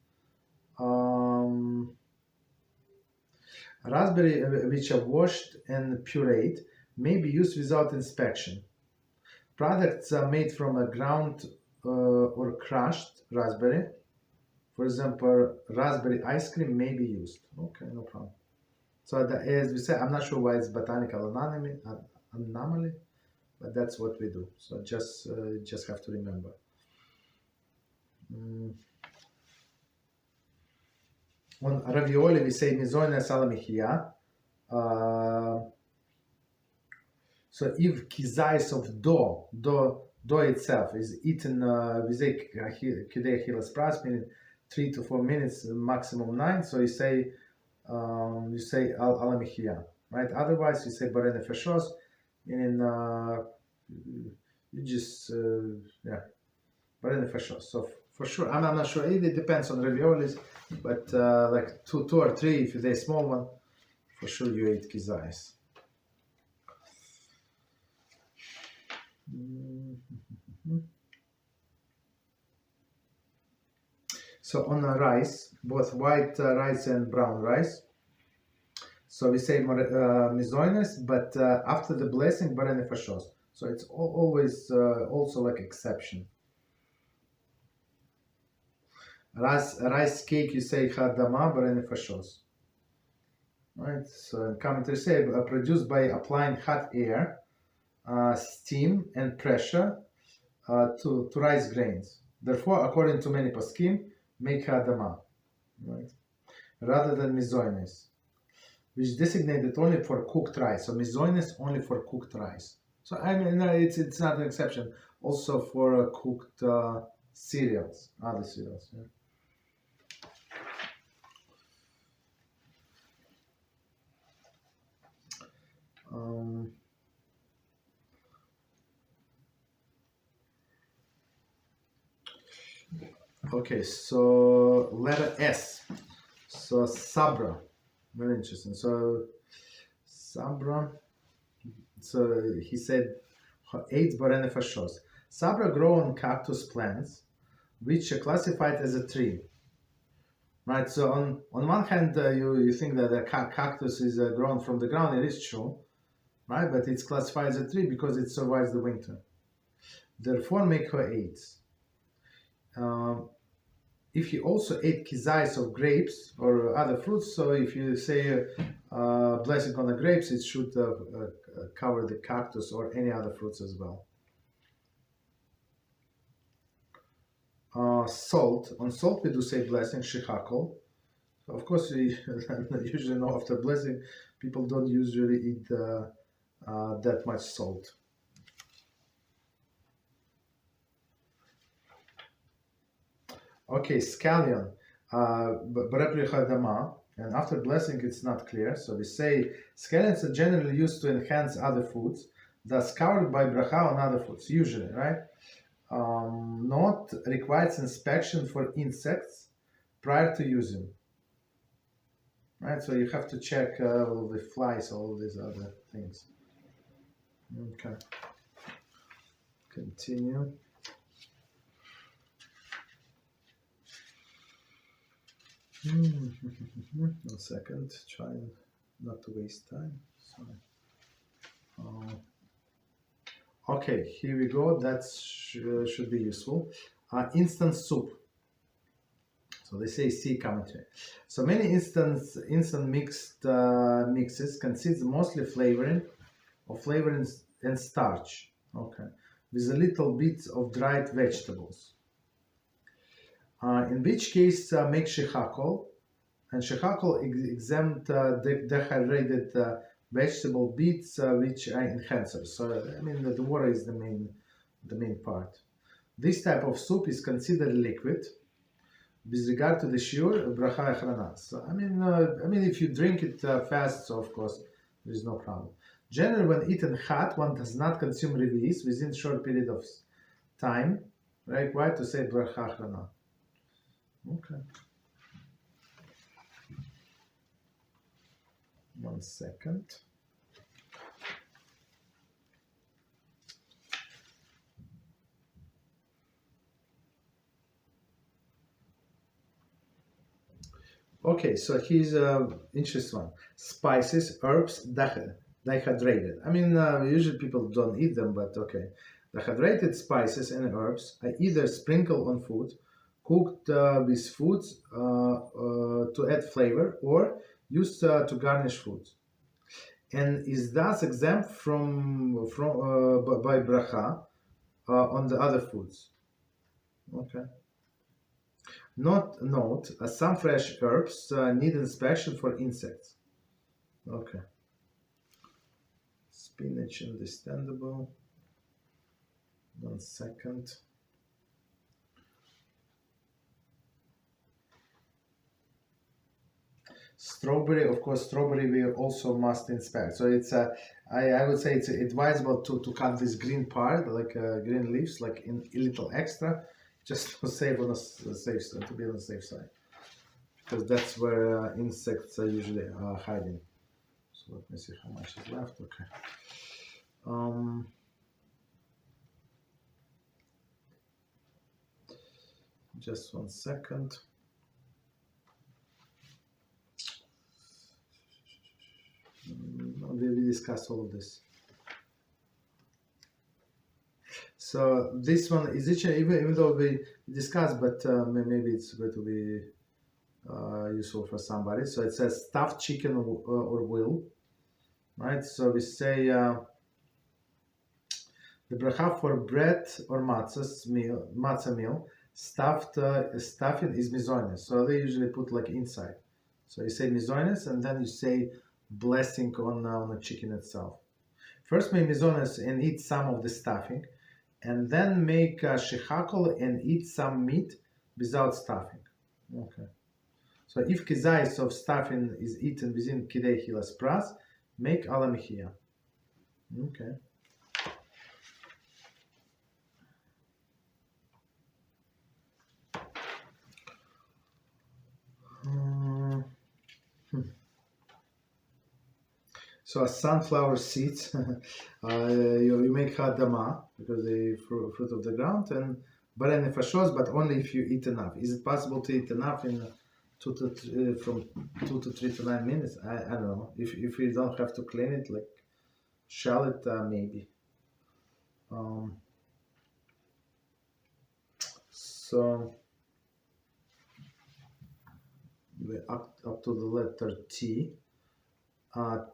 Raspberry which are washed and pureed may be used without inspection. Products are made from a ground or crushed raspberry. For example, raspberry ice cream may be used. Okay, no problem. So as we said, I'm not sure why it's botanical anomaly, but that's what we do. So just have to remember. On ravioli, we say mizoina salamichia. So if kizais of dough itself is eaten with a kidei achilas pras, meaning 3 to 4 minutes, maximum 9. So you say alamichia, right? Otherwise, you say barene fashos, meaning you just barene fashos. So for sure, I'm not sure. It depends on raviolis, but like two or three, if they're small one, for sure you eat kizais. So on rice, both white rice and brown rice. So we say mizoines, but after the blessing, barene fashos. So it's always also like exception. Rice cake, you say hadama, barene fashos. Right. So commentary say produced by applying hot air, steam and pressure to rice grains. Therefore, according to many poskim, make hadama, right, rather than mizoines, which designated only for cooked rice. So mizoines only for cooked rice. So I mean, it's not an exception. Also for cooked cereals, other cereals. Yeah. Okay, so letter S. So Sabra. Very interesting. So Sabra. So he said, eight Borenefashos. Sabra grow on cactus plants, which are classified as a tree. Right, so on one hand, you think that a cactus is grown from the ground. It is true, right? But it's classified as a tree because it survives the winter. Therefore, make her eights. If you also ate kizais of grapes or other fruits, so if you say blessing on the grapes, it should cover the cactus or any other fruits as well. Salt. On salt we do say blessing, shechakol. Of course, we usually know after blessing, people don't usually eat that much salt. Okay, scallion. And after blessing, it's not clear. So we say scallions are generally used to enhance other foods, thus covered by bracha on other foods, usually, right? Not requires inspection for insects prior to using. Right, so you have to check all the flies, all these other things. Okay. Continue. One second, trying not to waste time. Sorry. Okay, here we go. That should be useful. Instant soup. So they say C commentary. So many instant mixed mixes consist mostly flavoring and starch. Okay, with a little bit of dried vegetables. In which case, make shechakol, and shechakol exempt dehydrated vegetable bits, which are enhancers. So I mean, the water is the main part. This type of soup is considered liquid. With regard to the shiur, bracha echrana. So I mean, if you drink it fast, so of course there is no problem. Generally, when eaten hot, one does not consume revis within short period of time. Right? Why to say bracha echrana? Okay. One second. Okay, so here's an interesting one. Spices, herbs, dehydrated. I mean, usually people don't eat them, but okay. Dehydrated spices and herbs are either sprinkled on food, cooked with foods to add flavor, or used to garnish foods, and is thus exempt by bracha on the other foods. Okay. Note, some fresh herbs need inspection for insects. Okay. Spinach, understandable. 1 second. Strawberry, of course, strawberry we also must inspect. So it's I would say it's advisable to cut this green part, like green leaves, like in a little extra, just to save on a safe side, to be on the safe side, because that's where insects are usually hiding. So let me see how much is left. Okay. Just 1 second. We discussed all of this. So this one is even though we discussed, but maybe it's going to be useful for somebody. So it says stuffed chicken or will, right? So we say the bracha for bread or matzah meal, stuffing is mizonis. So they usually put like inside. So you say mizonis, and then you say blessing on the chicken itself. First make mizonis and eat some of the stuffing, and then make shechakol and eat some meat without stuffing. Okay. So if kizais of stuffing is eaten within kidei hilas pras, make alamihia. Okay. So sunflower seeds, you make hadama because they fruit of the ground, and baren nefashos, but only if you eat enough. Is it possible to eat enough in from 2 to 3 to 9 minutes? I don't know. If you don't have to clean it, like shell it, maybe. So we're up to the letter T.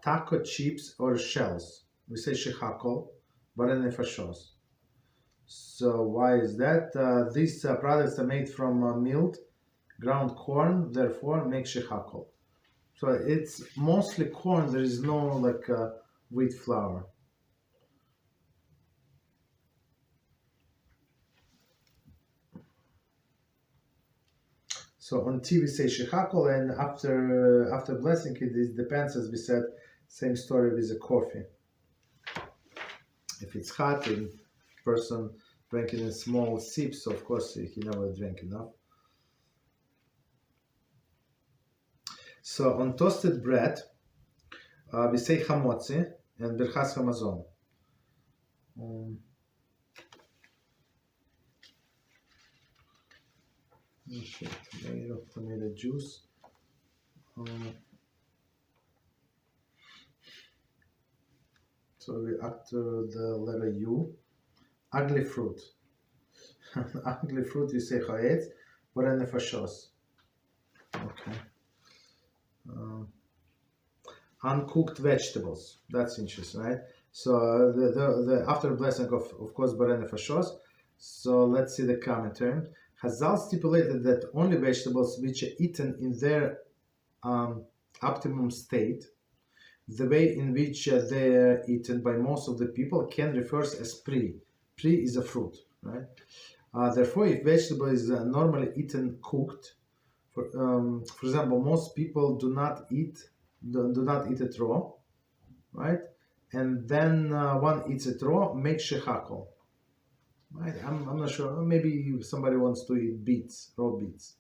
Taco chips or shells. We say shechakol, baren nefashos. So why is that? These products are made from milled ground corn, therefore make shechakol. So it's mostly corn. There is no like wheat flour. So on T we say shechakol, and after blessing it depends, as we said, same story with the coffee. If it's hot and person drank it in small sips, of course he never drank enough. So on toasted bread we say chamotzi and birchas hamazon. Tomato juice. So we after the letter U, ugly fruit. Ugly fruit you say chaetz, baren nefashos. Okay. Uncooked vegetables. That's interesting, right? So the after blessing of course baren nefashos. So let's see the commentary. Chazal stipulated that only vegetables which are eaten in their optimum state, the way in which they are eaten by most of the people, can refer as pri. Pri is a fruit, right? Therefore, if vegetable is normally eaten cooked, for example, most people do not eat it raw, right? And then one eats it raw, make shechakol. Right, I'm not sure. Maybe somebody wants to eat beets, raw beets,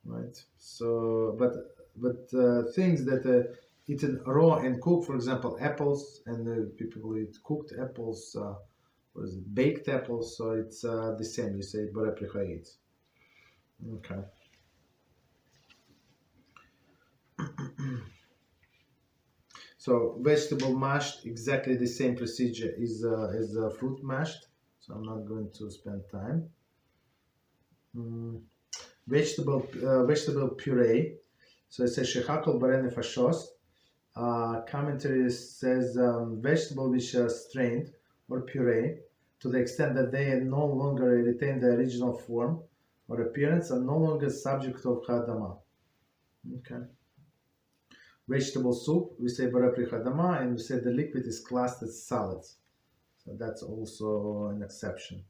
right? So, but things that eaten raw and cooked, for example, apples, and people eat cooked apples, what is it, baked apples. So it's the same. You say bore prichayitz. Okay. So vegetable mashed, exactly the same procedure is as fruit mashed. So I'm not going to spend time. Vegetable puree. So it says shechakol baren nefashos. Commentary says vegetable which are strained or puree to the extent that they no longer retain the original form or appearance are no longer subject of hadama. Okay. Vegetable soup, we say bara pri hadama, and we say the liquid is classed as solids. So that's also an exception.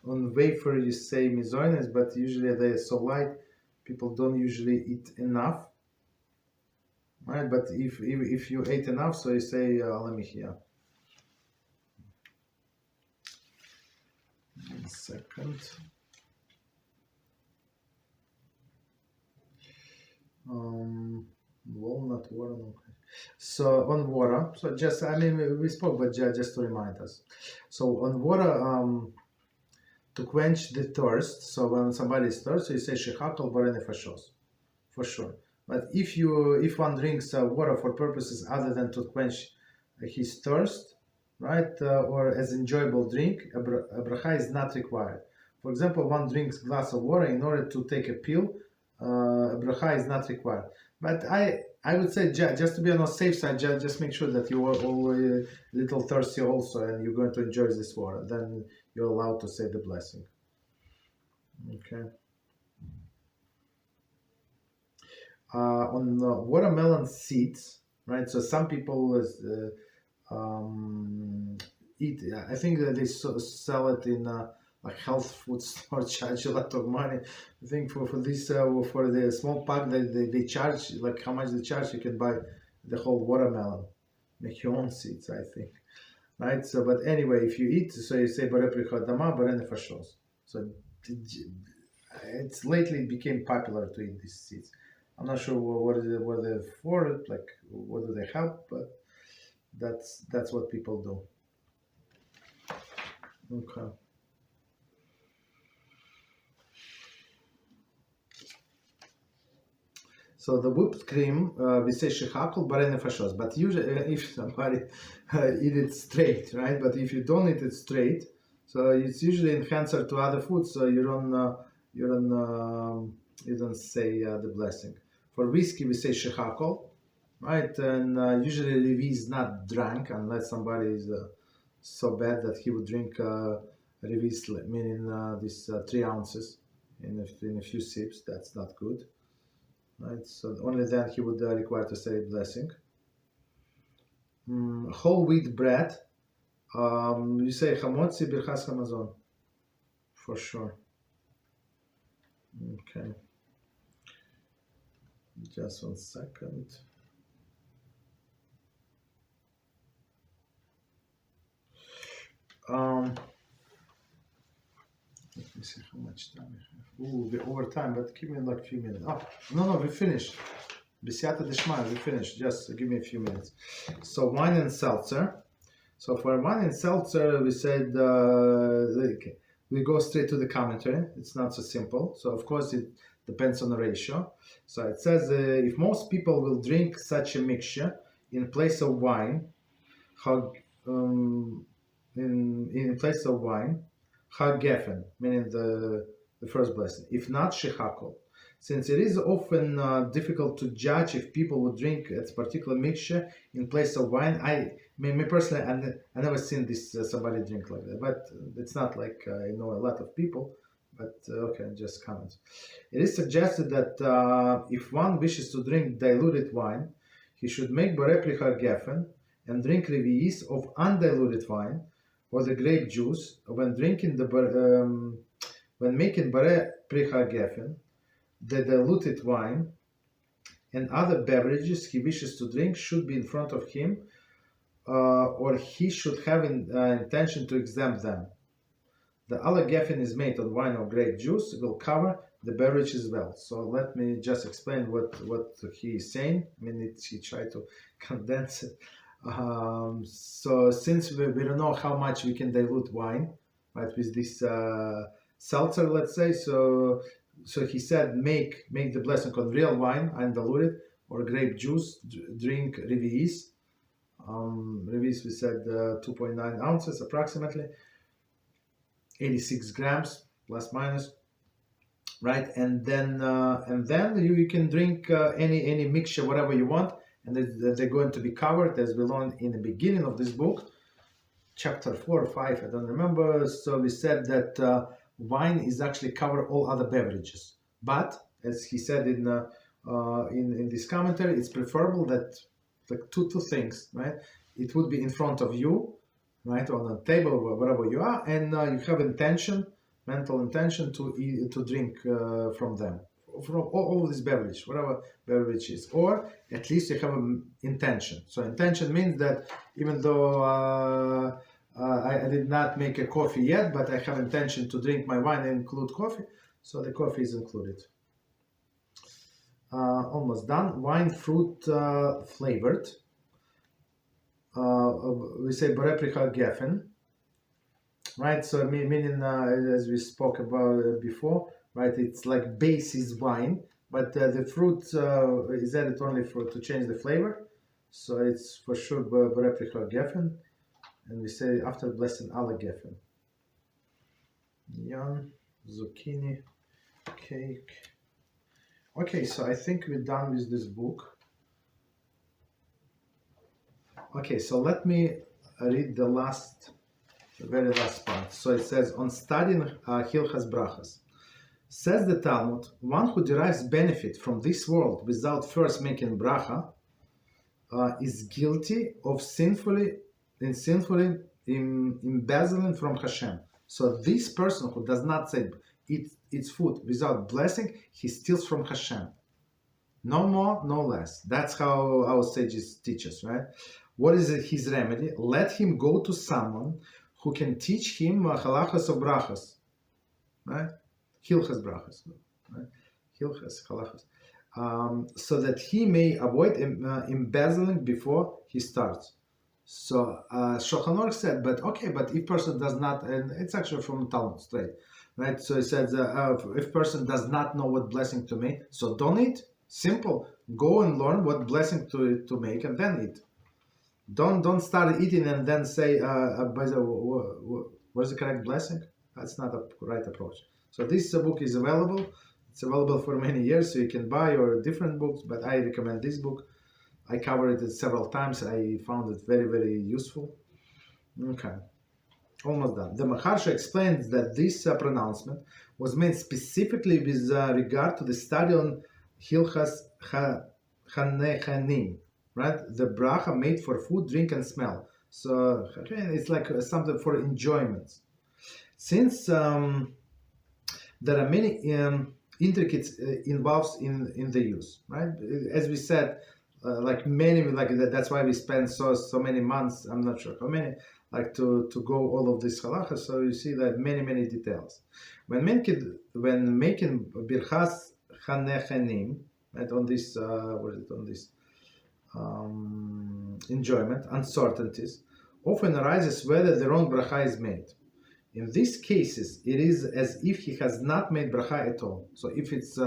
On wafer you say mizoines, but usually they are so light, people don't usually eat enough. Right? But if you ate enough, so you say let me hear. 1 second. Walnut water. Okay. So on water, so just we spoke, but just to remind us. So on water, to quench the thirst. So when somebody is thirsty, you say shechakol baren nefashos, for sure. But if one drinks water for purposes other than to quench his thirst, right, or as enjoyable drink, a bracha is not required. For example, one drinks a glass of water in order to take a pill, a bracha is not required. But I would say just to be on the safe side, just make sure that you are all a little thirsty also, and you're going to enjoy this water. Then you're allowed to say the blessing. Okay. On watermelon seeds, right? So some people eat. I think that they sell it in like health food store, charge a lot of money. I think for this for the small pack that they charge, like how much they charge, you can buy the whole watermelon. make your own seeds, I think. Right? So, but anyway, if you eat, so you say Borei Pri Chadama, Borei Nefashos. So it's lately it became popular to eat these seeds. I'm not sure what they're for, like what do they help, but that's what people do. Okay. So the whipped cream, we say shechakol barei nefashos, but usually if somebody eat it straight, right? But if you don't eat it straight, so it's usually enhancer to other foods, so you don't say the blessing. For whiskey, we say shechakol, right? And usually Levi is not drunk unless somebody is so bad that he would drink revis, meaning this 3 ounces in a few sips. That's not good. Right, so only then he would require to say blessing. Whole wheat bread, you say chamotzi birchas hamazon, for sure. Okay, just 1 second. Let me see how much time we have. Ooh, we're over time, but give me like a few minutes. Oh, no, we finished. B'siyata d'shmaya, we finished. Just give me a few minutes. So wine and seltzer. So for wine and seltzer, we said we go straight to the commentary. It's not so simple. So of course it depends on the ratio. So it says if most people will drink such a mixture in place of wine, in place of wine, geffen, meaning the first blessing. If not, shechakol. Since it is often difficult to judge if people would drink a particular mixture in place of wine, me personally, I never seen this somebody drink like that. But it's not like I know a lot of people. But okay, just comments. It is suggested that if one wishes to drink diluted wine, he should make borei pri geffen and drink revi'is of undiluted wine, or the grape juice. When drinking when making borei pri geffen, the diluted wine and other beverages he wishes to drink should be in front of him, or he should have intention to exempt them. The other geffen is made on wine or grape juice, will cover the beverage as well. So let me just explain what he is saying. I mean, he tried to condense it. So since we don't know how much we can dilute wine, right, with this seltzer, let's say, so he said make the blessing on real wine, undiluted, or grape juice, drink revi'is. Revi'is, we said 2.9 ounces approximately, 86 grams plus minus, right? And then you can drink any mixture, whatever you want, and they're going to be covered as we learned in the beginning of this book, chapter 4 or 5, I don't remember. So we said that wine is actually cover all other beverages, but as he said in this commentary, it's preferable that like two things, right? It would be in front of you, right, on a table or wherever you are, and you have mental intention to drink from them, from all of this beverage, whatever beverage is, or at least you have an intention. So intention means that even though I did not make a coffee yet, but I have intention to drink my wine and include coffee, so the coffee is included. Almost done. Wine fruit flavored. We say borei pri geffen, right? So meaning as we spoke about before, right? It's like base is wine, but the fruit is added only to change the flavor. So it's for sure borei pri geffen, and we say after blessing alle geffen. Yam, zucchini, cake. Okay, so I think we're done with this book. Okay, so let me read the very last part. So it says, on studying Hilchas Brochos, says the Talmud, one who derives benefit from this world without first making bracha is guilty of sinfully embezzling from Hashem. So this person who does not say eats food without blessing, he steals from Hashem. No more, no less. That's how our sages teach us, right? What is his remedy? Let him go to someone who can teach him Halachos of Brochos, right? Hilchas Brochos, right? Hilchas, Halachos. So that he may avoid embezzling before he starts. So Shulchan Aruch said, but if person does not, and it's actually from Talmud straight, right? So he says, if person does not know what blessing to make, so don't eat. Simple. Go and learn what blessing to make and then eat. Don't start eating and then say, by the what is the correct blessing? That's not a right approach. So this book is available. It's available for many years, so you can buy or different books, but I recommend this book. I covered it several times. I found it very, very useful. Okay, almost done. The Maharsha explains that this pronouncement was made specifically with regard to the study on Hilchas Hanechanim, right? The bracha made for food, drink, and smell. So it's like something for enjoyment. Since there are many intricacies involved in the use, right? As we said, that's why we spend so many months. I'm not sure how many, to go all of this halachas. So you see that many details. When making birchas hanechanim, right, on this enjoyment, uncertainties often arises whether the wrong bracha is made. In these cases, it is as if he has not made bracha at all. So if it's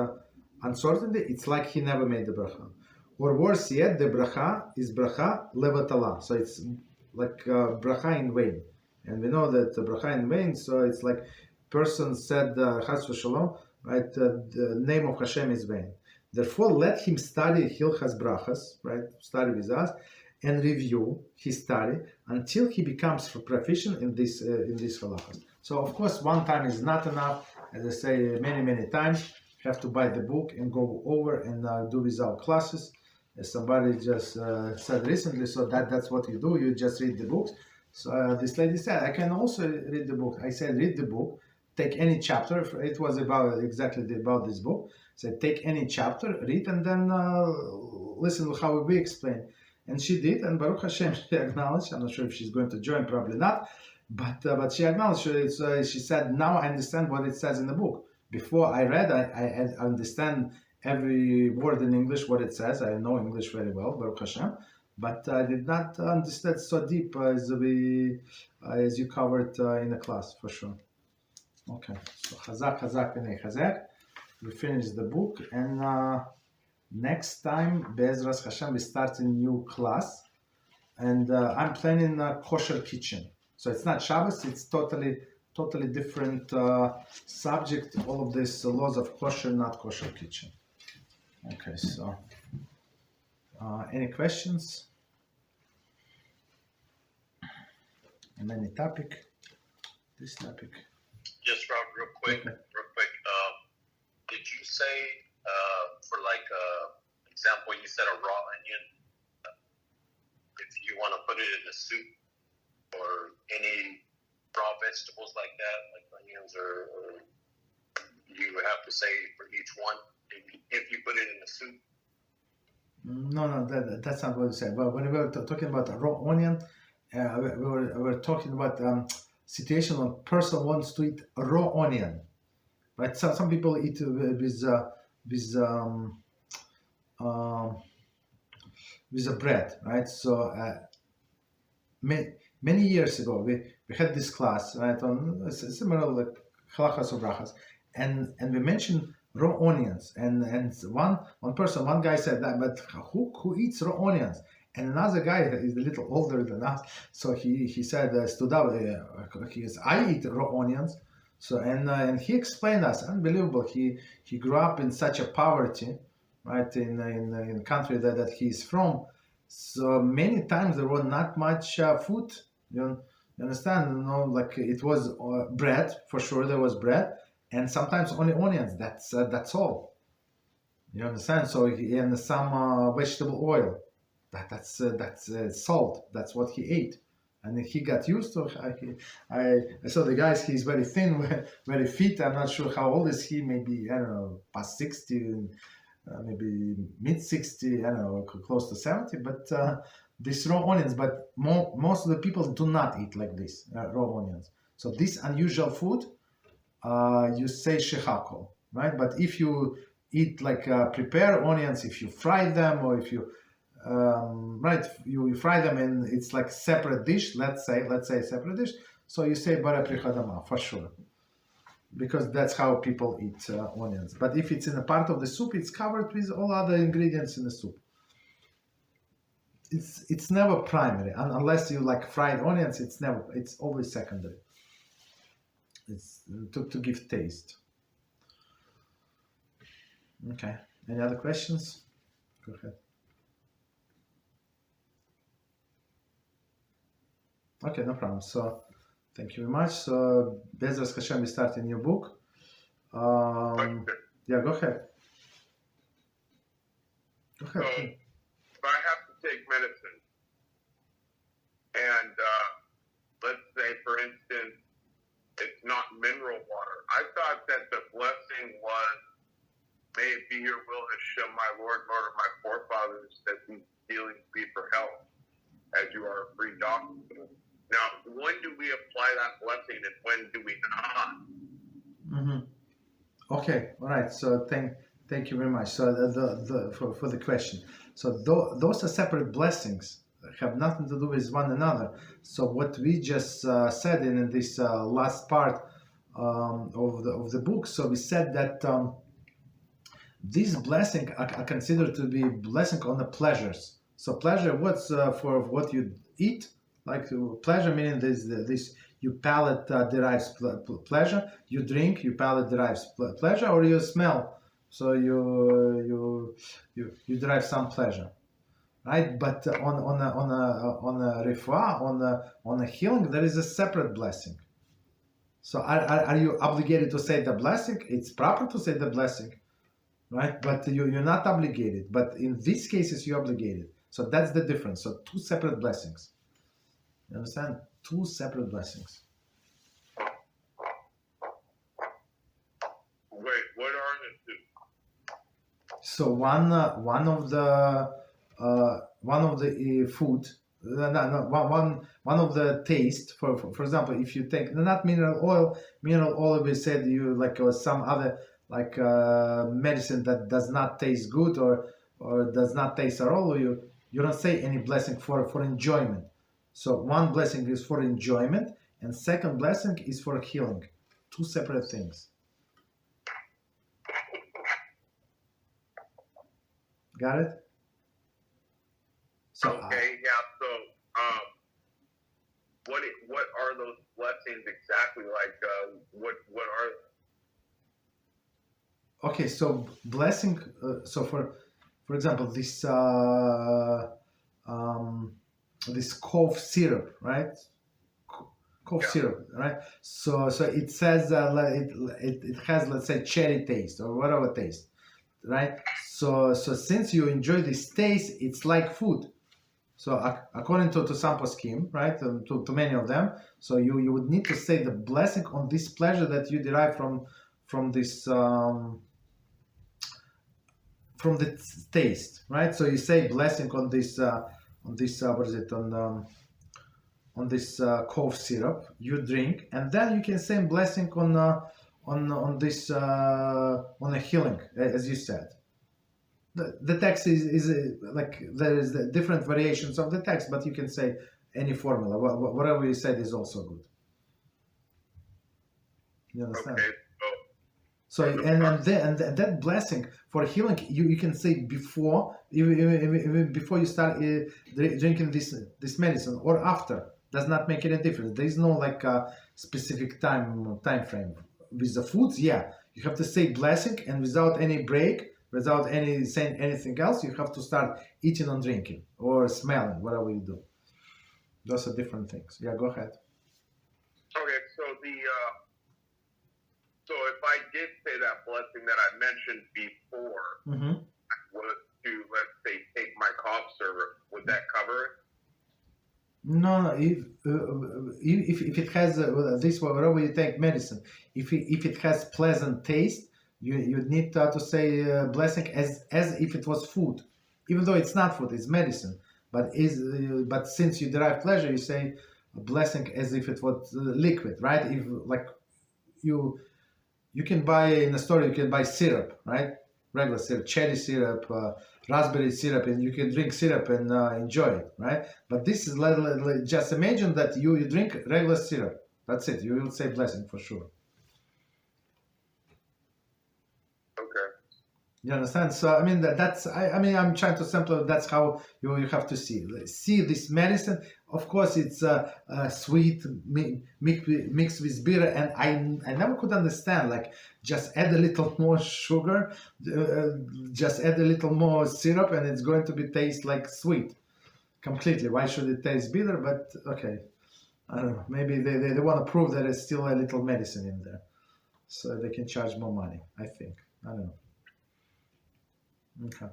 uncertainty, it's like he never made the bracha. Or worse yet, the bracha is bracha levatala. So it's like bracha in vain. And we know that the bracha in vain, so it's like person said chas v'shalom, right? The name of Hashem is vain. Therefore, let him study Hilchas Brachos, right? Study with us, and review his study until he becomes proficient in this halachas. So, of course, one time is not enough. As I say many times, you have to buy the book and go over and do without classes. As somebody just said recently, so that's what you do. You just read the books. So this lady said, I can also read the book. I said, read the book. Take any chapter. It was about this book. Said, take any chapter, read, and then listen to how we explain. And she did, and Baruch Hashem, she acknowledged. I'm not sure if she's going to join, probably not, but she acknowledged. She said, now I understand what it says in the book. Before I read, I understand every word in English, what it says. I know English very well, Baruch Hashem, but I did not understand so deep as you covered in the class, for sure. Okay, so Chazak, V'nei Chazak. We finish the book, and next time, Beezrat Hashem, we start a new class, and I'm planning a kosher kitchen. So it's not Shabbos; it's totally different subject. All of these laws of kosher, not kosher kitchen. Okay, so any questions? On any topic? This topic? Yes, Rob. Real quick. Did you say, for example, you said a raw onion, if you want to put it in a soup or any raw vegetables like that, like onions, or you would have to say for each one, if you put it in a soup? No, that's not what you said. But when we were talking about a raw onion, we were talking about situation when a person wants to eat a raw onion. Right, some people eat with a bread, right? So many years ago, we had this class, right, on similar like Halachos of Brochos, and we mentioned raw onions, and one guy said that, but who eats raw onions? And another guy is a little older than us, so he said, stood up, he says, I eat raw onions. So and he explained us, unbelievable. He grew up in such a poverty, right, in the country that he's from. So many times there was not much food. You understand? Like it was bread, for sure. There was bread, and sometimes only onions. That's all. You understand? So and some vegetable oil. That's salt. That's what he ate. And he got used to it. I saw the guys, he's very thin, very fit. I'm not sure how old is he, maybe, I don't know, past 60. maybe mid 60, I don't know, close to 70, but these raw onions, but most of the people do not eat like this, raw onions. So this unusual food, you say shehakol, right? But if you eat like prepared onions, if you fry them, or if you you fry them and it's like separate dish, let's say a separate dish, so you say bara prichadama for sure, because that's how people eat onions. But if it's in a part of the soup, it's covered with all other ingredients in the soup. It's never primary, unless you like fried onions. It's always secondary. It's to give taste. Okay, any other questions? Go ahead. Okay, no problem. So thank you very much. So Beezrat Hashem, we start a new book. Yeah, go ahead. Go ahead. So if I have to take medicine, and let's say, for instance, it's not mineral water. I thought that the blessing was, may it be your will, Hashem, my Lord, Lord of my forefathers, that these healings be for health, as you are a free doctor. Now, when do we apply that blessing, and when do we not? Mm-hmm. Okay, all right. So thank you very much. So for the question. So those are separate blessings, have nothing to do with one another. So what we just said in this last part of the book. So we said that these blessings are considered to be blessing on the pleasures. So pleasure, what's for what you eat. Like pleasure meaning this your palate derives pleasure. You drink, your palate derives pleasure, or you smell, so you derive some pleasure, right? But on a refuah, on a healing, there is a separate blessing. So are you obligated to say the blessing? It's proper to say the blessing, right? But you're not obligated. But in these cases, you're obligated. So that's the difference. So two separate blessings. You understand? Two separate blessings. Wait, what are the two? So one of the food, one of the taste. For example, if you take not mineral oil, we said you like some other like medicine that does not taste good or does not taste at all. You don't say any blessing for enjoyment. So one blessing is for enjoyment, and second blessing is for healing. Two separate things. Got it? So okay, yeah. So, what are those blessings exactly? Like, what are? Okay, so blessing. So for example, this cough syrup, right? Cough syrup, right? So it says it has, let's say, cherry taste or whatever taste, right? So since you enjoy this taste, it's like food. So according to some poskim, right, to many of them, so you would need to say the blessing on this pleasure that you derive from this from the taste, right? So you say blessing on this what is it, on this cough syrup you drink, and then you can say blessing on this on a healing, as you said. The text is like there is different variations of the text, but you can say any formula. Whatever you said is also good. You understand? Okay. So and that blessing for healing, you can say before, even before you start drinking this medicine, or after. Does not make any difference. There is no like a specific time frame. With the foods, yeah, you have to say blessing, and without any break, without any saying anything else, you have to start eating and drinking or smelling, whatever you do. Those are different things. Yeah, go ahead. Okay, so so if I did say that blessing that I mentioned before, was to, let's say, take my cough syrup, would that cover it? No. If it has this, wherever you take medicine, if it has pleasant taste, you need to say blessing as if it was food, even though it's not food, it's medicine. But since you derive pleasure, you say a blessing as if it was liquid, right? If like you can buy in a store, you can buy syrup, right? Regular syrup, cherry syrup, raspberry syrup, and you can drink syrup and enjoy it, right? But this is just imagine that you drink regular syrup. That's it. You will say blessing for sure. Okay. You understand? So I mean I'm trying to sample. That's how you have to see this medicine. Of course, it's sweet mixed with bitter, and I never could understand. Like, just add a little more sugar, just add a little more syrup, and it's going to be taste like sweet completely. Why should it taste bitter? But okay, I don't know. Maybe they want to prove that there's still a little medicine in there, so they can charge more money. I think. I don't know. Okay.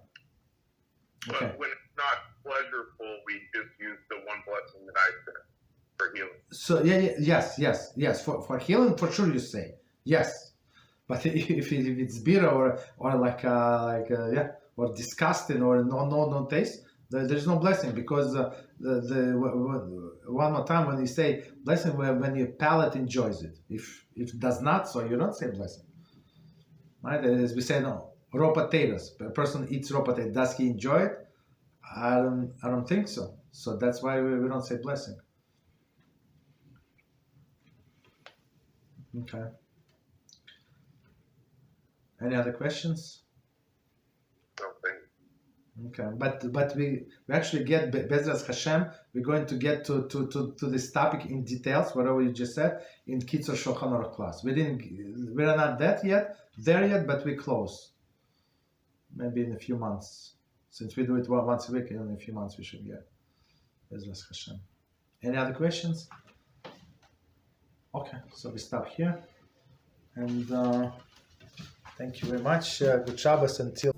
But Okay. when it's not pleasurable, we just use the one blessing that I said for healing. So yes. For healing, for sure, you say yes. But if it's bitter or or disgusting or no taste, there's no blessing, because one more time when you say blessing, when your palate enjoys it. If it does not, so you don't say blessing. Right? As we say, no. Raw potatoes. A person eats raw potato. Does he enjoy it? I don't think so. So that's why we don't say blessing. Okay. Any other questions? Okay, but we actually get Beezrat Hashem. We're going to get to this topic in details, whatever you just said, in Kitzur Shulchan Aruch class. We're not there yet, but we're close. Maybe in a few months, since we do it once a week. In a few months we should get Beezrat Hashem. Any other questions? Okay, so we stop here, and thank you very much. Good Shabbos until